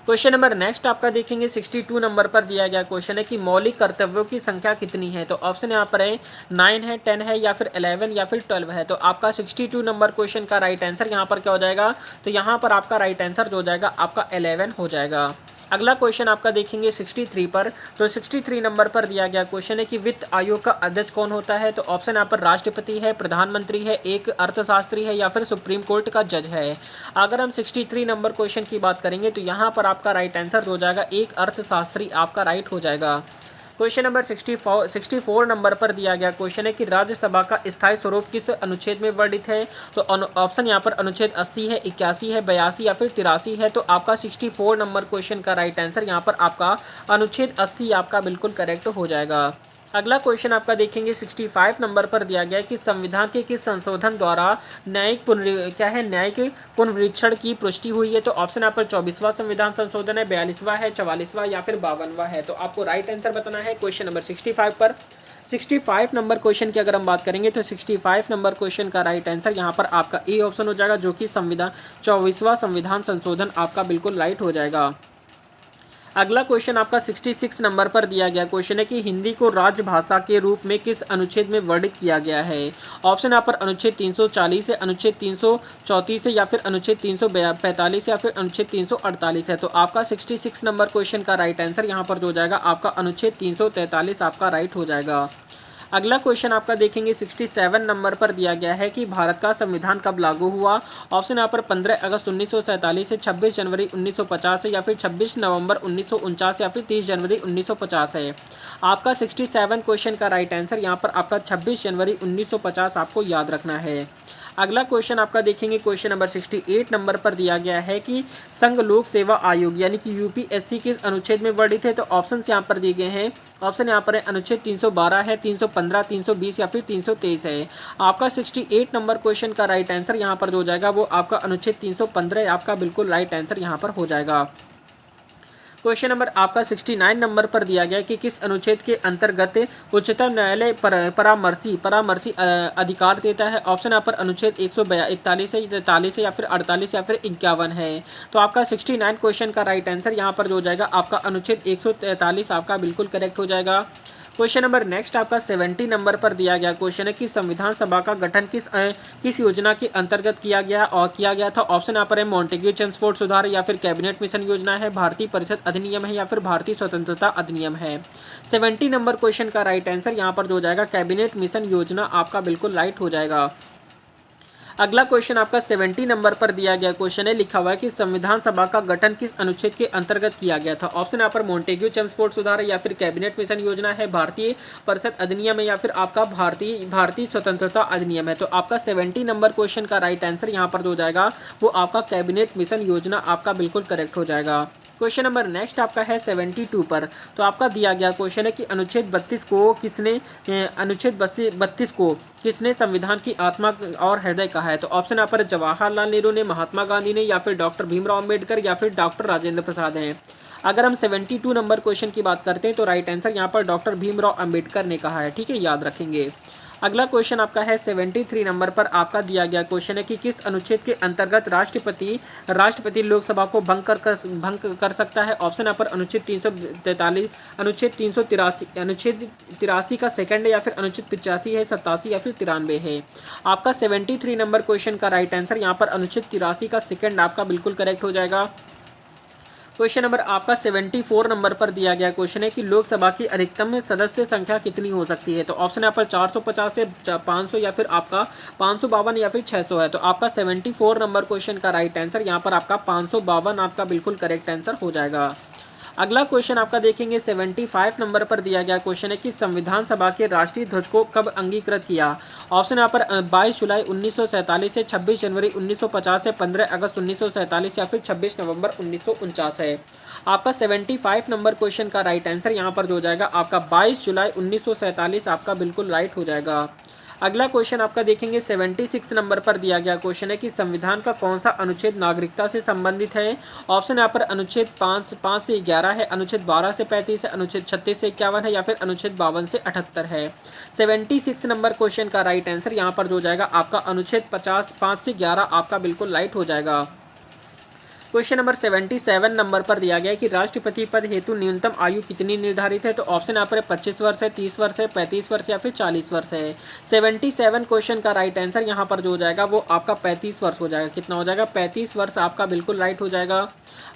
क्वेश्चन नंबर नेक्स्ट आपका देखेंगे 62 नंबर पर दिया गया क्वेश्चन है कि मौलिक कर्तव्यों की संख्या कितनी है। तो ऑप्शन यहाँ पर है 9 है, 10 है या फिर 11 या फिर 12 है। तो आपका 62 नंबर क्वेश्चन का राइट आंसर यहाँ पर क्या हो जाएगा? तो यहाँ पर आपका राइट आंसर जो हो जाएगा आपका 11 हो जाएगा। अगला क्वेश्चन आपका देखेंगे 63 पर। तो 63 नंबर पर दिया गया क्वेश्चन है कि वित्त आयोग का अध्यक्ष कौन होता है। तो ऑप्शन यहाँ पर राष्ट्रपति है, प्रधानमंत्री है, एक अर्थशास्त्री है या फिर सुप्रीम कोर्ट का जज है। अगर हम 63 नंबर क्वेश्चन की बात करेंगे तो यहाँ पर आपका राइट आंसर हो जाएगा एक अर्थशास्त्री आपका राइट हो जाएगा। क्वेश्चन नंबर 64 नंबर पर दिया गया क्वेश्चन है कि राज्यसभा का स्थायी स्वरूप किस अनुच्छेद में वर्णित है। तो ऑप्शन यहाँ पर अनुच्छेद 80 है, 81 है, 82 या फिर 83 है। तो आपका 64 नंबर क्वेश्चन का राइट आंसर यहाँ पर आपका अनुच्छेद 80 आपका बिल्कुल करेक्ट हो जाएगा। अगला क्वेश्चन आपका देखेंगे 65 नंबर पर दिया गया है कि संविधान के किस संशोधन द्वारा न्यायिक पुनरीक्षण की पुष्टि हुई है। तो ऑप्शन यहाँ पर 24वां संविधान संशोधन है, 42वां है, 44वां या फिर 52वां है। तो आपको राइट आंसर बताना है क्वेश्चन नंबर 65 पर। 65 नंबर क्वेश्चन की अगर हम बात करेंगे तो 65 नंबर क्वेश्चन का राइट आंसर यहाँ पर आपका ए ऑप्शन हो जाएगा, जो कि 24वां संविधान संशोधन आपका बिल्कुल राइट हो जाएगा। अगला क्वेश्चन आपका 66 नंबर पर दिया गया क्वेश्चन है कि हिंदी को राजभाषा के रूप में किस अनुच्छेद में वर्णित किया गया है। ऑप्शन यहाँ पर अनुच्छेद 340 है, अनुच्छेद 334 है या फिर अनुच्छेद 345 या फिर अनुच्छेद 348 है। तो आपका 66 नंबर क्वेश्चन का राइट आंसर यहाँ पर जो हो जाएगा आपका अनुच्छेद 343 आपका राइट हो जाएगा। अगला क्वेश्चन आपका देखेंगे 67 नंबर पर दिया गया है कि भारत का संविधान कब लागू हुआ। ऑप्शन यहाँ पर 15 अगस्त 1947 है, 26 जनवरी 1950 है या फिर 26 नवंबर 1949 या फिर 30 जनवरी 1950 है। आपका 67 क्वेश्चन का राइट आंसर यहाँ पर आपका 26 जनवरी 1950 आपको याद रखना है। अगला क्वेश्चन आपका देखेंगे क्वेश्चन नंबर 68 नंबर पर दिया गया है कि संघ लोक सेवा आयोग यानी कि UPSC किस अनुच्छेद में वर्णित है। तो ऑप्शन यहाँ पर दिए गए हैं। ऑप्शन यहाँ पर है अनुच्छेद 312 है, 315, 320 या फिर 323 है। आपका 68 नंबर क्वेश्चन का राइट आंसर यहाँ पर जो हो जाएगा वो आपका अनुच्छेद 315 आपका बिल्कुल राइट आंसर यहाँ पर हो जाएगा। क्वेश्चन नंबर आपका 69 नंबर पर दिया गया कि किस अनुच्छेद के अंतर्गत उच्चतम न्यायालय परामर्शी अधिकार देता है। ऑप्शन यहाँ पर अनुच्छेद 141 है, 43 है या फिर 48 या फिर 51 है। तो आपका 69 क्वेश्चन का राइट आंसर यहाँ पर जो हो जाएगा आपका अनुच्छेद 143 आपका बिल्कुल करेक्ट हो जाएगा। क्वेश्चन नंबर नेक्स्ट आपका 70 नंबर पर दिया गया क्वेश्चन है कि संविधान सभा का गठन किस योजना के अंतर्गत किया गया था। ऑप्शन यहाँ पर है मॉन्टेग्यू चेम्सफोर्ड सुधार या फिर कैबिनेट मिशन योजना है, भारतीय परिषद अधिनियम है या फिर भारतीय स्वतंत्रता अधिनियम है। 70 नंबर क्वेश्चन का राइट आंसर यहाँ पर जो हो जाएगा कैबिनेट मिशन योजना आपका बिल्कुल राइट हो जाएगा। अगला क्वेश्चन आपका 70 नंबर पर दिया गया क्वेश्चन है, लिखा हुआ है कि संविधान सभा का गठन किस अनुच्छेद के अंतर्गत किया गया था। ऑप्शन यहाँ पर मॉन्टेग्यू चेम्सफोर्ड सुधार या फिर कैबिनेट मिशन योजना है, भारतीय परिषद अधिनियम है या फिर आपका भारतीय स्वतंत्रता अधिनियम है। तो आपका 70 नंबर क्वेश्चन का राइट आंसर यहाँ पर जो हो जाएगा वो आपका कैबिनेट मिशन योजना आपका बिल्कुल करेक्ट हो जाएगा। क्वेश्चन नंबर नेक्स्ट आपका है 72 पर। तो आपका दिया गया क्वेश्चन है कि अनुच्छेद 32 को किसने संविधान की आत्मा और हृदय कहा है। तो ऑप्शन यहाँ पर जवाहरलाल नेहरू ने, महात्मा गांधी ने या फिर डॉक्टर भीमराव अम्बेडकर या फिर डॉक्टर राजेंद्र प्रसाद हैं। अगर हम 72 नंबर क्वेश्चन की बात करते हैं तो राइट आंसर यहाँ पर डॉक्टर भीमराव अम्बेडकर ने कहा है। ठीक है, याद रखेंगे। अगला क्वेश्चन आपका है 73 नंबर पर आपका दिया गया क्वेश्चन है कि किस अनुच्छेद के अंतर्गत राष्ट्रपति लोकसभा को भंग कर सकता है। ऑप्शन यहाँ पर अनुच्छेद 343, अनुच्छेद 383, अनुच्छेद 83 का सेकंड है, या फिर अनुच्छेद 85 है, 87 या फिर 93 है। आपका 73 नंबर क्वेश्चन का राइट आंसर यहाँ पर अनुच्छेद 83 का सेकंड आपका बिल्कुल करेक्ट हो जाएगा। क्वेश्चन नंबर आपका 74 नंबर पर दिया गया क्वेश्चन है कि लोकसभा की अधिकतम सदस्य संख्या कितनी हो सकती है। तो ऑप्शन यहाँ पर 450 से 500 या फिर आपका 552 या फिर 600 है। तो आपका 74 नंबर क्वेश्चन का राइट आंसर यहाँ पर आपका 552 आपका बिल्कुल करेक्ट आंसर हो जाएगा। अगला क्वेश्चन आपका देखेंगे 75 नंबर पर दिया गया क्वेश्चन है कि संविधान सभा के राष्ट्रीय ध्वज को कब अंगीकृत किया। ऑप्शन यहाँ पर 22 जुलाई 1947 से 26 जनवरी 1950 से 15 अगस्त 1947 या फिर 26 नवंबर 1949 है। आपका 75 नंबर क्वेश्चन का राइट आंसर यहाँ पर जो हो जाएगा आपका 22 जुलाई 1947 आपका बिल्कुल राइट हो जाएगा। अगला क्वेश्चन आपका देखेंगे 76 नंबर पर दिया गया क्वेश्चन है कि संविधान का कौन सा अनुच्छेद नागरिकता से संबंधित है। ऑप्शन यहाँ पर अनुच्छेद 5 से 11 है, अनुच्छेद 12 से 35 है, अनुच्छेद 36 से 51 है, या फिर अनुच्छेद 52 से 78 है। 76 नंबर क्वेश्चन का राइट आंसर यहाँ पर जो हो जाएगा आपका अनुच्छेद 5 से 11 आपका बिल्कुल राइट हो जाएगा। क्वेश्चन नंबर 77 नंबर पर दिया गया है कि राष्ट्रपति पद हेतु न्यूनतम आयु कितनी निर्धारित है। तो ऑप्शन यहाँ पर 25 वर्ष है, 30 वर्ष है, 35 वर्ष या फिर 40 वर्ष है। 77 क्वेश्चन का राइट आंसर यहाँ पर जो हो जाएगा वो आपका 35 वर्ष हो जाएगा। कितना हो जाएगा? 35 वर्ष आपका बिल्कुल राइट हो जाएगा।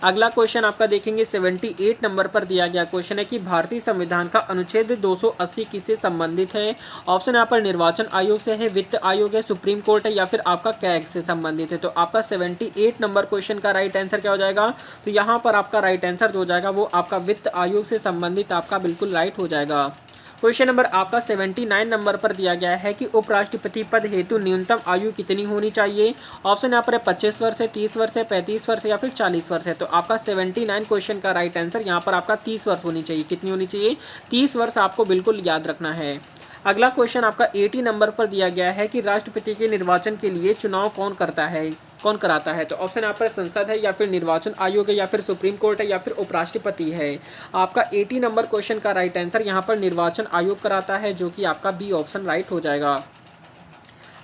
अगला क्वेश्चन आपका देखेंगे 78 नंबर पर दिया गया क्वेश्चन है कि भारतीय संविधान का अनुच्छेद 280 किससे संबंधित है। ऑप्शन यहाँ पर निर्वाचन आयोग से है, वित्त आयोग है, सुप्रीम कोर्ट है, या फिर आपका कैग से संबंधित है। तो आपका 78 नंबर क्वेश्चन का राइट आंसर क्या हो जाएगा? तो यहाँ पर आपका राइट आंसर जो हो जाएगा वो आपका वित्त आयोग से संबंधित आपका बिल्कुल राइट हो जाएगा। क्वेश्चन नंबर आपका 79 नंबर पर दिया गया है कि उपराष्ट्रपति पद हेतु न्यूनतम आयु कितनी होनी चाहिए। ऑप्शन यहाँ पर 25 वर्ष है, 30 वर्ष है, 35 वर्ष है, या फिर 40 वर्ष है। तो आपका 79 क्वेश्चन का राइट आंसर यहाँ पर आपका 30 वर्ष होनी चाहिए। कितनी होनी चाहिए? 30 वर्ष आपको बिल्कुल याद रखना है। अगला क्वेश्चन आपका 80 नंबर पर दिया गया है कि राष्ट्रपति के निर्वाचन के लिए चुनाव कौन कराता है। तो ऑप्शन यहाँ पर संसद है, या फिर निर्वाचन आयोग है, या फिर सुप्रीम कोर्ट है, या फिर उपराष्ट्रपति है। आपका 80 नंबर क्वेश्चन का राइट आंसर यहाँ पर निर्वाचन आयोग कराता है, जो कि आपका बी ऑप्शन राइट हो जाएगा।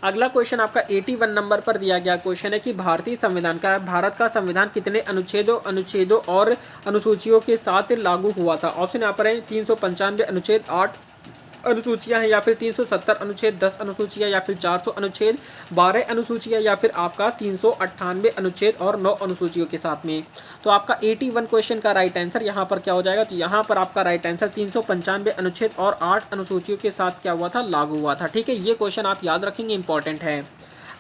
अगला क्वेश्चन आपका 81 नंबर पर दिया गया क्वेश्चन है कि भारत का संविधान कितने अनुच्छेदों और अनुसूचियों के साथ लागू हुआ था। ऑप्शन यहाँ पर है 395 अनुच्छेद 8 अनुसूचियां हैं, या फिर 370 अनुच्छेद 10 अनुसूचियां, या फिर 400 अनुच्छेद 12 अनुसूचियां, या फिर आपका 398 अनुच्छेद और 9 अनुसूचियों के साथ में। तो आपका 81 क्वेश्चन का राइट आंसर यहाँ पर क्या हो जाएगा? तो यहाँ पर आपका राइट आंसर 395 अनुच्छेद और 8 अनुसूचियों के साथ क्या हुआ था? लागू हुआ था। ठीक है, ये क्वेश्चन आप याद रखेंगे, इंपॉर्टेंट है।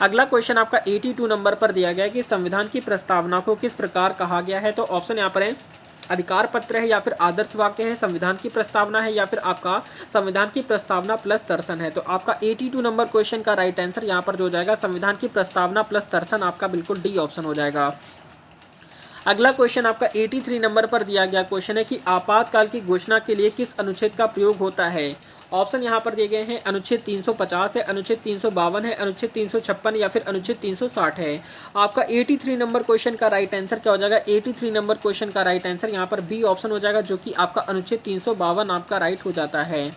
अगला क्वेश्चन आपका 82 नंबर पर दिया गया है कि संविधान की प्रस्तावना को किस प्रकार कहा गया है। तो ऑप्शन यहाँ पर है अधिकार पत्र है, या फिर आदर्श वाक्य है, संविधान की प्रस्तावना है, या फिर आपका संविधान की प्रस्तावना प्लस दर्शन है। तो आपका 82 नंबर क्वेश्चन का राइट आंसर यहाँ पर जो हो जाएगा संविधान की प्रस्तावना प्लस दर्शन आपका बिल्कुल डी ऑप्शन हो जाएगा। अगला क्वेश्चन आपका 83 नंबर पर दिया गया क्वेश्चन है कि आपातकाल की घोषणा के लिए किस अनुच्छेद का प्रयोग होता है। ऑप्शन यहाँ पर दिए गए हैं अनुच्छेद 350 है, अनुच्छेद 352 है, अनुच्छेद 356 या फिर अनुच्छेद 360 है। आपका 83 नंबर क्वेश्चन का राइट आंसर क्या हो जाएगा? 83 नंबर क्वेश्चन का राइट आंसर यहाँ पर बी ऑप्शन हो जाएगा, जो कि आपका अनुच्छेद 352 आपका राइट हो जाता है।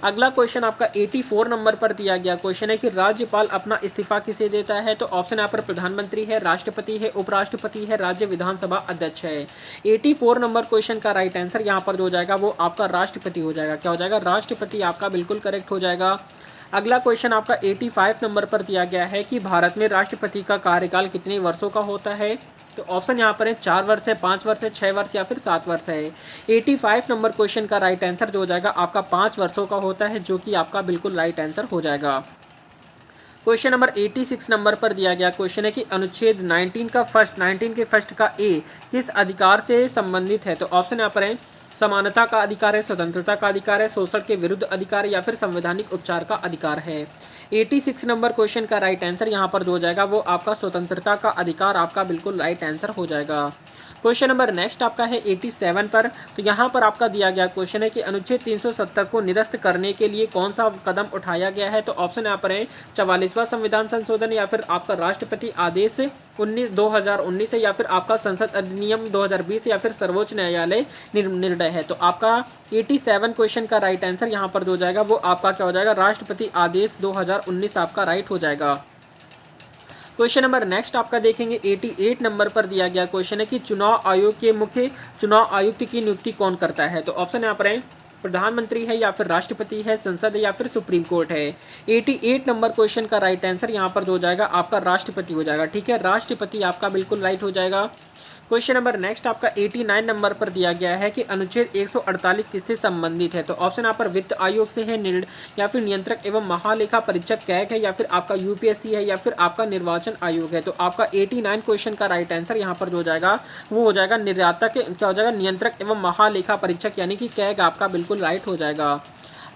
अगला क्वेश्चन आपका 84 नंबर पर दिया गया क्वेश्चन है कि राज्यपाल अपना इस्तीफा किसे देता है। तो ऑप्शन यहाँ पर प्रधानमंत्री है, राष्ट्रपति है, उपराष्ट्रपति है, राज्य विधानसभा अध्यक्ष है। 84 नंबर क्वेश्चन का राइट आंसर यहाँ पर जो हो जाएगा वो आपका राष्ट्रपति हो जाएगा। क्या हो जाएगा? राष्ट्रपति आपका बिल्कुल करेक्ट हो जाएगा। अगला क्वेश्चन आपका 85 नंबर पर दिया गया है कि भारत में राष्ट्रपति का कार्यकाल कितने वर्षों का होता है। तो ऑप्शन यहाँ पर है 4 वर्ष है, 5 वर्ष है, 6 वर्ष या फिर 7 वर्ष है। 85 नंबर क्वेश्चन का राइट आंसर जो हो जाएगा आपका 5 वर्षों का होता है, जो कि आपका बिल्कुल राइट आंसर हो जाएगा। क्वेश्चन नंबर 86 नंबर पर दिया गया क्वेश्चन है कि अनुच्छेद 19 के फर्स्ट का ए किस अधिकार से संबंधित है। तो ऑप्शन यहाँ पर है समानता का अधिकार है, स्वतंत्रता का अधिकार है, शोषण के विरुद्ध अधिकार है, या फिर संवैधानिक उपचार का अधिकार है। 86 नंबर क्वेश्चन का राइट आंसर यहाँ पर जो हो जाएगा वो आपका स्वतंत्रता का अधिकार आपका बिल्कुल राइट आंसर हो जाएगा। क्वेश्चन नंबर नेक्स्ट आपका है 87 पर। तो यहाँ पर आपका दिया गया क्वेश्चन है कि अनुच्छेद 370 को निरस्त करने के लिए कौन सा कदम उठाया गया है। तो ऑप्शन यहाँ पर है 44वां संविधान संशोधन, या फिर आपका राष्ट्रपति आदेश 2019 है, या फिर आपका संसद अधिनियम 2020 या फिर सर्वोच्च न्यायालय निर्णय है। तो आपका 87 क्वेश्चन का राइट आंसर यहाँ पर जो हो जाएगा वो आपका क्या हो जाएगा, राष्ट्रपति आदेश 2019 आपका राइट हो जाएगा। क्वेश्चन नंबर नेक्स्ट आपका देखेंगे 88 नंबर पर दिया गया क्वेश्चन है कि चुनाव आयोग के मुख्य चुनाव आयुक्त की नियुक्ति कौन करता है। तो ऑप्शन यहाँ पर है प्रधानमंत्री है, या फिर राष्ट्रपति है, संसद है, या फिर सुप्रीम कोर्ट है। 88 नंबर क्वेश्चन का राइट आंसर यहाँ पर जो हो जाएगा आपका राष्ट्रपति हो जाएगा। ठीक है, राष्ट्रपति आपका बिल्कुल राइट हो जाएगा। क्वेश्चन नंबर नेक्स्ट आपका 89 नंबर पर दिया गया है कि अनुच्छेद 148 किससे संबंधित है। तो ऑप्शन यहाँ पर वित्त आयोग से है, या फिर नियंत्रक एवं महालेखा परीक्षक कैग है, या फिर आपका यूपीएससी है, या फिर आपका निर्वाचन आयोग है। तो आपका 89 क्वेश्चन का राइट आंसर यहाँ पर जो हो जाएगा वो हो जाएगा निर्यातक क्या हो जाएगा, नियंत्रक एवं महालेखा परीक्षक यानी कि कैग आपका बिल्कुल राइट हो जाएगा।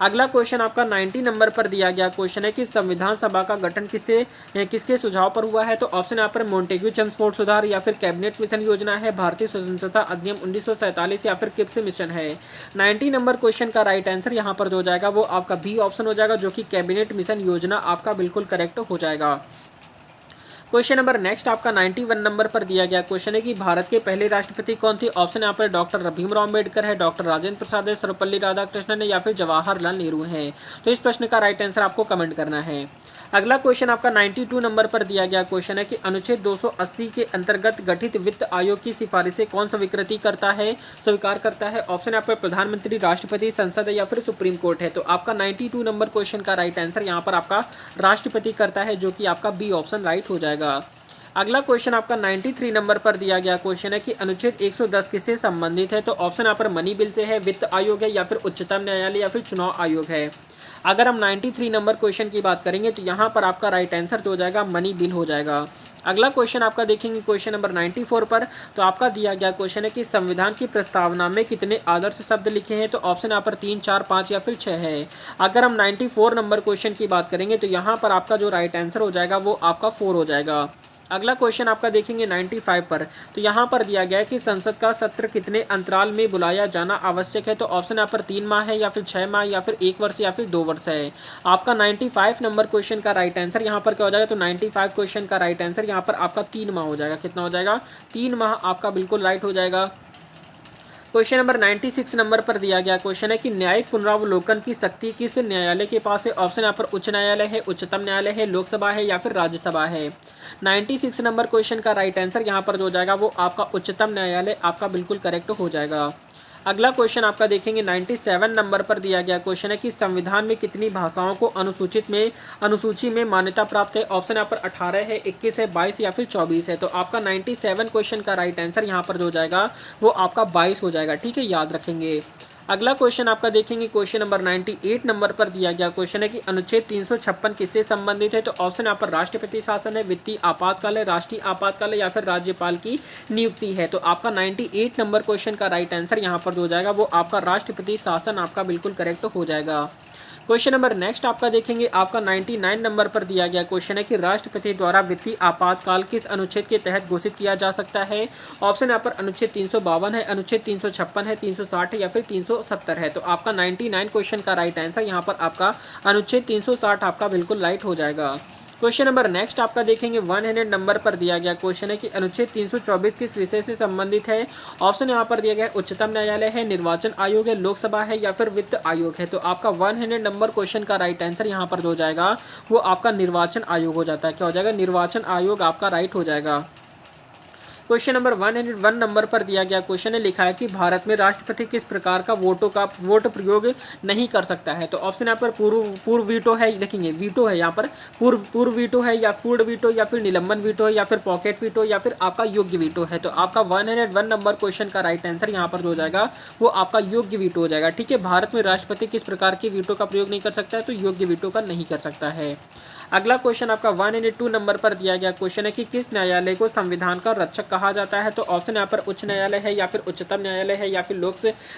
अगला क्वेश्चन आपका 90 नंबर पर दिया गया क्वेश्चन है कि संविधान सभा का गठन किसके सुझाव पर हुआ है। तो ऑप्शन यहाँ पर मोंटेग्यू चेम्सफोर्ड सुधार, या फिर कैबिनेट मिशन योजना है, भारतीय स्वतंत्रता अधिनियम 1947, या फिर किप्स मिशन है। 90 नंबर क्वेश्चन का राइट आंसर यहाँ पर जो हो जाएगा वो आपका बी ऑप्शन हो जाएगा, जो कि कैबिनेट मिशन योजना आपका बिल्कुल करेक्ट हो जाएगा। क्वेश्चन नंबर नेक्स्ट आपका 91 नंबर पर दिया गया क्वेश्चन है कि भारत के पहले राष्ट्रपति कौन थे। ऑप्शन यहाँ पर डॉक्टर भीमराव अम्बेडकर है, डॉक्टर राजेंद्र प्रसाद है, सर्वपल्ली राधाकृष्णन है, या फिर जवाहरलाल नेहरू है। तो इस प्रश्न का राइट आंसर आपको कमेंट करना है। अगला क्वेश्चन आपका 92 नंबर पर दिया गया क्वेश्चन है कि अनुच्छेद 280 के अंतर्गत गठित वित्त आयोग की सिफारिशें कौन स्वीकार करता है। ऑप्शन यहाँ पर प्रधानमंत्री, राष्ट्रपति, संसद है, या फिर सुप्रीम कोर्ट है। तो आपका 92 नंबर क्वेश्चन का राइट आंसर यहाँ पर आपका राष्ट्रपति करता है, जो कि आपका बी ऑप्शन राइट हो जाएगा। अगला क्वेश्चन आपका 93 नंबर पर दिया गया क्वेश्चन है कि अनुच्छेद 110 किससे संबंधित है। तो ऑप्शन यहाँ पर मनी बिल से है, वित्त आयोग है, या फिर उच्चतम न्यायालय, या फिर चुनाव आयोग है। अगर हम 93 नंबर क्वेश्चन की बात करेंगे तो यहाँ पर आपका राइट आंसर जो हो जाएगा मनी बिल हो जाएगा। अगला क्वेश्चन आपका देखेंगे क्वेश्चन नंबर 94 पर। तो आपका दिया गया क्वेश्चन है कि संविधान की प्रस्तावना में कितने आदर्श शब्द लिखे हैं। तो ऑप्शन यहाँ पर 3, 4, 5 या फिर 6 है। अगर हम 94 नंबर क्वेश्चन की बात करेंगे तो यहाँ पर आपका जो राइट आंसर हो जाएगा वो आपका 4 हो जाएगा। अगला क्वेश्चन आपका देखेंगे 95 पर। तो यहाँ पर दिया गया है कि संसद का सत्र कितने अंतराल में बुलाया जाना आवश्यक है। तो ऑप्शन यहाँ पर 3 माह है, या फिर 6 माह, या फिर 1 वर्ष, या फिर 2 वर्ष है। आपका 95 नंबर क्वेश्चन का राइट आंसर यहाँ पर क्या हो जाएगा। तो 95 क्वेश्चन का राइट आंसर यहाँ पर आपका 3 माह हो जाएगा। कितना हो जाएगा, 3 माह आपका बिल्कुल राइट हो जाएगा। क्वेश्चन नंबर 96 नंबर पर दिया गया क्वेश्चन है कि न्यायिक पुनरावलोकन की शक्ति किस न्यायालय के पास है। ऑप्शन यहाँ पर उच्च न्यायालय है, उच्चतम न्यायालय है, लोकसभा है, या फिर राज्यसभा है। 96 नंबर क्वेश्चन का राइट आंसर यहाँ पर जो हो जाएगा वो आपका उच्चतम न्यायालय आपका बिल्कुल करेक्ट हो जाएगा। अगला क्वेश्चन आपका देखेंगे 97 नंबर पर दिया गया क्वेश्चन है कि संविधान में कितनी भाषाओं को अनुसूची में मान्यता प्राप्त है। ऑप्शन यहाँ पर 18 है, 21 है, 22 या फिर 24 है। तो आपका 97 क्वेश्चन का राइट आंसर यहाँ पर जो हो जाएगा वो आपका 22 हो जाएगा। ठीक है, याद रखेंगे। अगला क्वेश्चन आपका देखेंगे क्वेश्चन नंबर 98 नंबर पर दिया गया क्वेश्चन है कि अनुच्छेद 356 किससे संबंधित है। तो ऑप्शन यहाँ पर राष्ट्रपति शासन है, वित्तीय आपातकाल है, राष्ट्रीय आपातकाल है, या फिर राज्यपाल की नियुक्ति है। तो आपका 98 नंबर क्वेश्चन का राइट आंसर यहाँ पर जो हो जाएगा वो आपका राष्ट्रपति शासन आपका बिल्कुल करेक्ट हो जाएगा। क्वेश्चन नंबर नेक्स्ट आपका देखेंगे आपका 99 नंबर पर दिया गया क्वेश्चन है कि राष्ट्रपति द्वारा वित्तीय आपातकाल किस अनुच्छेद के तहत घोषित किया जा सकता है। ऑप्शन यहाँ पर अनुच्छेद 352 है, अनुच्छेद 356 है, 360 है, या फिर 370 है। तो आपका 99 क्वेश्चन का राइट आंसर यहाँ पर आपका अनुच्छेद 360 आपका बिल्कुल राइट हो जाएगा। क्वेश्चन नंबर नेक्स्ट आपका देखेंगे 100 नंबर पर दिया गया क्वेश्चन है कि अनुच्छेद 324 किस विषय से संबंधित है। ऑप्शन यहाँ पर दिया गया है उच्चतम न्यायालय है, निर्वाचन आयोग है, लोकसभा है, या फिर वित्त आयोग है। तो आपका 100 नंबर क्वेश्चन का राइट आंसर यहाँ पर जो हो जाएगा वो आपका निर्वाचन आयोग हो जाता है। क्या हो जाएगा, निर्वाचन आयोग आपका राइट हो जाएगा। क्वेश्चन नंबर 101 नंबर पर दिया गया क्वेश्चन है, लिखा है कि भारत में राष्ट्रपति किस प्रकार का वोट प्रयोग नहीं कर सकता है। तो ऑप्शन यहाँ पर पूर्व वीटो है, देखेंगे वीटो है, यहाँ पर पूर्व वीटो है, या पूर्ण वीटो, या फिर निलंबन वीटो है, या फिर पॉकेट वीटो, या फिर आपका योग्य वीटो है। तो आपका 101 नंबर क्वेश्चन का राइट आंसर यहाँ पर जो हो जाएगा वो आपका योग्य वीटो हो जाएगा। ठीक है, भारत में राष्ट्रपति किस प्रकार के वीटो का प्रयोग नहीं कर सकता है, तो योग्य वीटो का नहीं कर सकता है। अगला क्वेश्चन आपका 102 नंबर पर दिया गया क्वेश्चन है कि किस न्यायालय को संविधान का रक्षक कहा जाता है। तो ऑप्शन यहाँ पर उच्च न्यायालय है, या फिर उच्चतम न्यायालय है, या फिर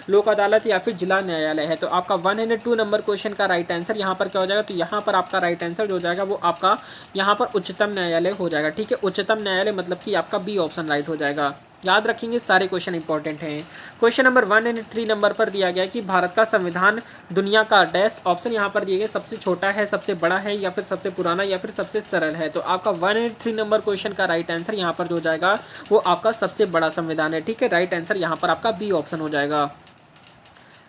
लोक अदालत, या फिर जिला न्यायालय है। तो आपका 102 नंबर क्वेश्चन का राइट आंसर यहाँ पर क्या हो जाएगा, तो यहाँ पर आपका राइट आंसर जो हो जाएगा वो आपका यहाँ पर उच्चतम न्यायालय हो जाएगा। ठीक है, उच्चतम न्यायालय मतलब कि आपका बी ऑप्शन राइट हो जाएगा। याद रखेंगे, सारे क्वेश्चन इंपॉर्टेंट हैं। क्वेश्चन नंबर 103 नंबर पर दिया गया कि भारत का संविधान दुनिया का डैश, ऑप्शन यहाँ पर दिए गए सबसे छोटा है, सबसे बड़ा है, या फिर सबसे पुराना, या फिर सबसे सरल है। तो आपका 103 नंबर क्वेश्चन का राइट आंसर यहाँ पर जो हो जाएगा वो आपका सबसे बड़ा संविधान है। ठीक है, राइट आंसर यहाँ पर आपका बी ऑप्शन हो जाएगा।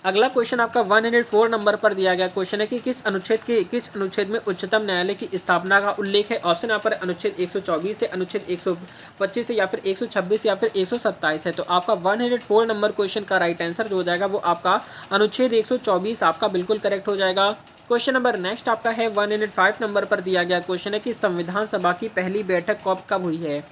अगला क्वेश्चन आपका 104 नंबर पर दिया गया क्वेश्चन है कि किस अनुच्छेद में उच्चतम न्यायालय की स्थापना का उल्लेख है। ऑप्शन यहाँ पर अनुच्छेद 124 है, अनुच्छेद 125 है, या फिर 126, या फिर 127 है। तो आपका 104 नंबर क्वेश्चन का राइट आंसर जो हो जाएगा वो आपका अनुच्छेद 124 आपका बिल्कुल करेक्ट हो जाएगा। क्वेश्चन नंबर नेक्स्ट आपका है 105 नंबर पर दिया गया क्वेश्चन है कि संविधान सभा की पहली बैठक कब हुई है।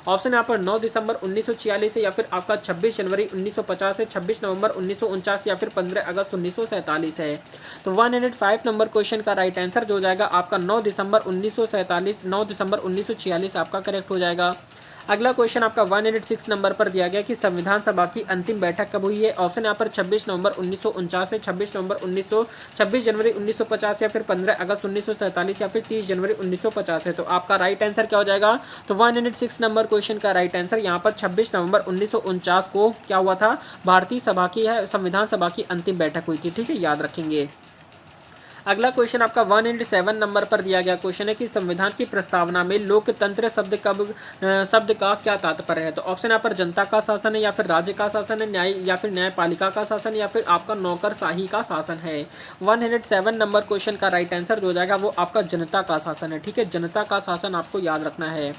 ऑप्शन यहाँ पर 9 दिसंबर 1946 है, या फिर आपका 26 जनवरी 1950 है, 26 नवंबर 1949, या फिर 15 अगस्त 1947 है। तो 105 नंबर क्वेश्चन का राइट आंसर जो हो जाएगा आपका 9 दिसंबर 1947, 9 दिसंबर 1946 आपका करेक्ट हो जाएगा। अगला क्वेश्चन आपका 106 नंबर पर दिया गया कि संविधान सभा की अंतिम बैठक कब हुई है। ऑप्शन यहाँ पर 26 नवंबर 1949 है, 26 जनवरी 1950, या फिर 15 अगस्त 1947, या फिर 30 जनवरी 1950 है। तो आपका राइट आंसर क्या हो जाएगा। तो 106 नंबर क्वेश्चन का राइट आंसर यहाँ पर 26 नवंबर 1949 को क्या हुआ था, भारतीय सभा की है संविधान सभा की अंतिम बैठक हुई थी। ठीक है, याद रखेंगे। अगला क्वेश्चन आपका 107 नंबर पर दिया गया क्वेश्चन है कि संविधान की प्रस्तावना में लोकतंत्र शब्द का क्या तात्पर्य है। तो ऑप्शन यहाँ पर जनता का शासन है, या फिर राज्य का शासन है, न्याय या फिर न्यायपालिका का शासन, या फिर आपका नौकरशाही का शासन है। 107 नंबर क्वेश्चन का राइट आंसर जो हो जाएगा वो आपका जनता का शासन है। ठीक है, जनता का शासन आपको याद रखना है।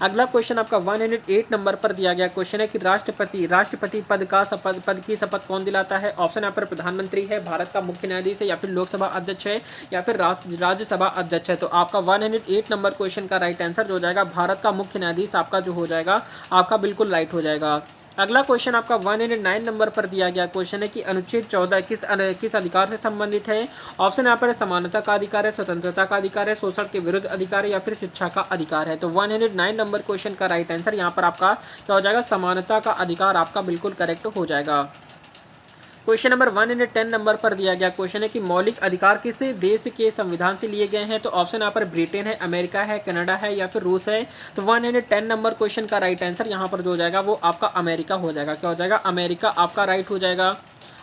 अगला क्वेश्चन आपका 108 नंबर पर दिया गया क्वेश्चन है कि राष्ट्रपति पद की शपथ कौन दिलाता है। ऑप्शन यहाँ पर प्रधानमंत्री है, भारत का मुख्य न्यायाधीश है, या फिर लोकसभा अध्यक्ष है, या फिर राज्यसभा अध्यक्ष है। तो आपका 108 नंबर क्वेश्चन का राइट आंसर जो हो जाएगा भारत का मुख्य न्यायाधीश आपका जो हो जाएगा आपका बिल्कुल राइट हो जाएगा। अगला क्वेश्चन आपका 109 नंबर पर दिया गया क्वेश्चन है कि अनुच्छेद 14 किस अधिकार से संबंधित है। ऑप्शन यहाँ पर समानता का अधिकार है, स्वतंत्रता का अधिकार है, शोषण के विरुद्ध अधिकार है, या फिर शिक्षा का अधिकार है। तो 109 नंबर क्वेश्चन का राइट आंसर यहाँ पर आपका क्या हो जाएगा, समानता का अधिकार आपका बिल्कुल करेक्ट हो जाएगा। क्वेश्चन नंबर 110 नंबर पर दिया गया क्वेश्चन है कि मौलिक अधिकार किस देश के संविधान से लिए गए हैं। तो ऑप्शन यहाँ पर ब्रिटेन है, अमेरिका है, कनाडा है, या फिर रूस है। तो 110 नंबर क्वेश्चन का राइट आंसर यहाँ पर जो हो जाएगा वो आपका अमेरिका हो जाएगा। क्या हो जाएगा, अमेरिका आपका राइट हो जाएगा।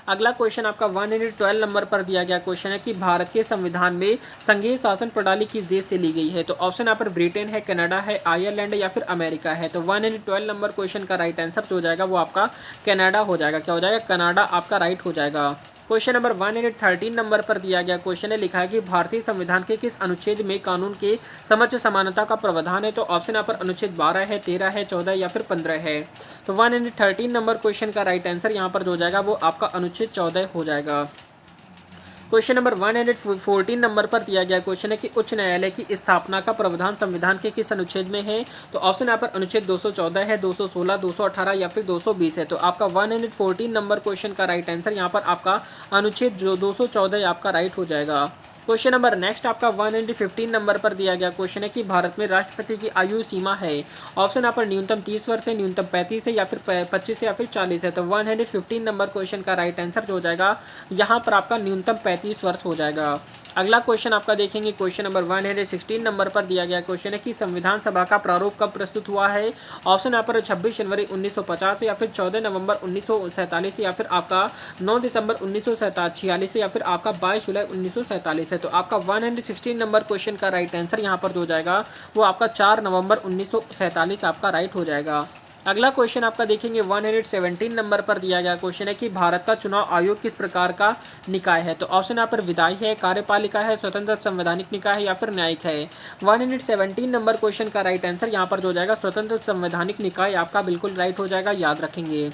अगला क्वेश्चन आपका 112 नंबर पर दिया गया क्वेश्चन है कि भारत के संविधान में संघीय शासन प्रणाली किस देश से ली गई है। तो ऑप्शन यहाँ पर ब्रिटेन है, कनाडा है, आयरलैंड है, या फिर अमेरिका है। तो 112 नंबर क्वेश्चन का राइट आंसर जो हो जाएगा वो आपका कनाडा हो जाएगा। क्या हो जाएगा, कनाडा आपका राइट हो जाएगा। क्वेश्चन नंबर 113 नंबर पर दिया गया क्वेश्चन है, लिखा है कि भारतीय संविधान के किस अनुच्छेद में कानून के समक्ष समानता का प्रावधान है। तो ऑप्शन यहाँ पर अनुच्छेद 12 है, 13 है, 14 या फिर 15 है। तो 113 नंबर क्वेश्चन का राइट आंसर यहाँ पर जो हो जाएगा वो आपका अनुच्छेद 14 हो जाएगा। क्वेश्चन नंबर 114 नंबर पर दिया गया क्वेश्चन है कि उच्च न्यायालय की स्थापना का प्रावधान संविधान के किस अनुच्छेद में है। तो ऑप्शन यहाँ पर अनुच्छेद 214 है, 216, 218 या फिर 220 है। तो आपका 114 नंबर क्वेश्चन का राइट आंसर यहाँ पर आपका अनुच्छेद जो 214 आपका राइट हो जाएगा। क्वेश्चन नंबर नेक्स्ट आपका 115 नंबर पर दिया गया क्वेश्चन है कि भारत में राष्ट्रपति की आयु सीमा है। ऑप्शन यहाँ पर न्यूनतम 30 वर्ष है, न्यूनतम 35 है, या फिर 25 है, या फिर 40 है। तो 115 नंबर क्वेश्चन का राइट आंसर जो हो जाएगा यहाँ पर आपका न्यूनतम 35 वर्ष हो जाएगा। अगला क्वेश्चन आपका देखेंगे, क्वेश्चन नंबर 116 नंबर पर दिया गया क्वेश्चन है कि संविधान सभा का प्रारूप कब प्रस्तुत हुआ है। ऑप्शन यहाँ पर 26 जनवरी 1950 या फिर 14 नवंबर 1947, या फिर आपका 9 दिसंबर 1946, या फिर आपका 22 जुलाई 1947 है। तो आपका 116 नंबर क्वेश्चन का राइट आंसर यहाँ पर जो हो जाएगा वो आपका 4 नवंबर 1947 आपका राइट हो जाएगा। अगला क्वेश्चन आपका देखेंगे 117 नंबर पर दिया गया क्वेश्चन है कि भारत का चुनाव आयोग किस प्रकार का निकाय है। तो ऑप्शन यहाँ पर विधायी है, कार्यपालिका है, स्वतंत्र संवैधानिक निकाय है, या फिर न्यायिक है। 117 नंबर क्वेश्चन का राइट आंसर यहाँ पर जो हो जाएगा स्वतंत्र संवैधानिक निकाय आपका बिल्कुल राइट हो जाएगा, याद रखेंगे।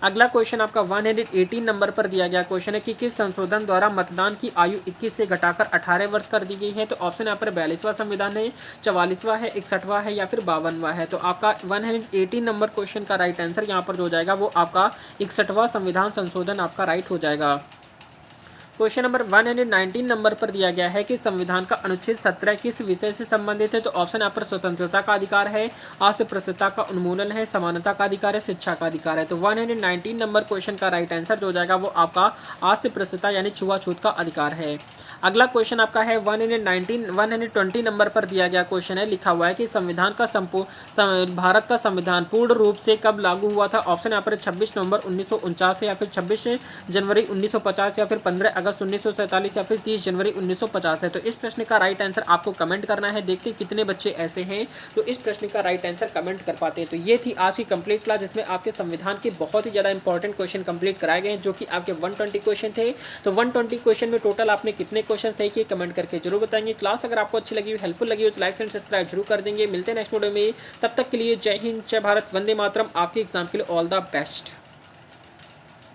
अगला क्वेश्चन आपका 118 नंबर पर दिया गया क्वेश्चन है कि किस संशोधन द्वारा मतदान की आयु 21 से घटाकर 18 वर्ष कर दी गई है। तो ऑप्शन यहाँ पर 42वां संविधान है, 44वां है, 61वां है, या फिर 52वां है। तो आपका 118 नंबर क्वेश्चन का राइट आंसर यहाँ पर जो हो जाएगा वो आपका 61वां संविधान संशोधन आपका राइट हो जाएगा। क्वेश्चन नंबर 119 नंबर पर दिया गया है कि संविधान का अनुच्छेद 17 किस विषय से संबंधित है। तो ऑप्शन यहाँ पर स्वतंत्रता का अधिकार है, अस्पृश्यता का उन्मूलन है, समानता का अधिकार है, शिक्षा का अधिकार है। तो 119 नंबर क्वेश्चन का राइट आंसर जो हो जाएगा वो आपका अस्पृश्यता यानी छुआछूत का अधिकार है। अगला क्वेश्चन आपका है 120 नंबर पर दिया गया क्वेश्चन है, लिखा हुआ है कि संविधान का भारत का संविधान पूर्ण रूप से कब लागू हुआ था। ऑप्शन यहाँ पर 26 नवंबर 1949 या फिर 26 जनवरी 1950 या फिर 15 अगस्त 1947 या फिर 30 जनवरी 1950 है। तो इस प्रश्न का राइट आंसर आपको कमेंट करना है। देखते हैं कितने बच्चे ऐसे हैं तो इस प्रश्न का राइट आंसर कमेंट कर पाते हैं। तो ये थी आज की कंप्लीट क्लास जिसमें आपके संविधान के बहुत ही ज़्यादा इंपॉर्टेंट क्वेश्चन कंप्लीट कराए गए हैं जो कि आपके 120 क्वेश्चन थे। तो 120 क्वेश्चन में टोटल आपने कितने क्वेश्चन सही किए कमेंट करके जरूर बताएंगे। क्लास अगर आपको अच्छी लगी हो, हेल्पफुल लगी हो तो लाइक एंड सब्सक्राइब जरूर कर देंगे। मिलते हैं नेक्स्ट वीडियो में, तब तक के लिए जय हिंद, जय भारत, वंदे मातरम। आपके एग्जाम के लिए ऑल द बेस्ट।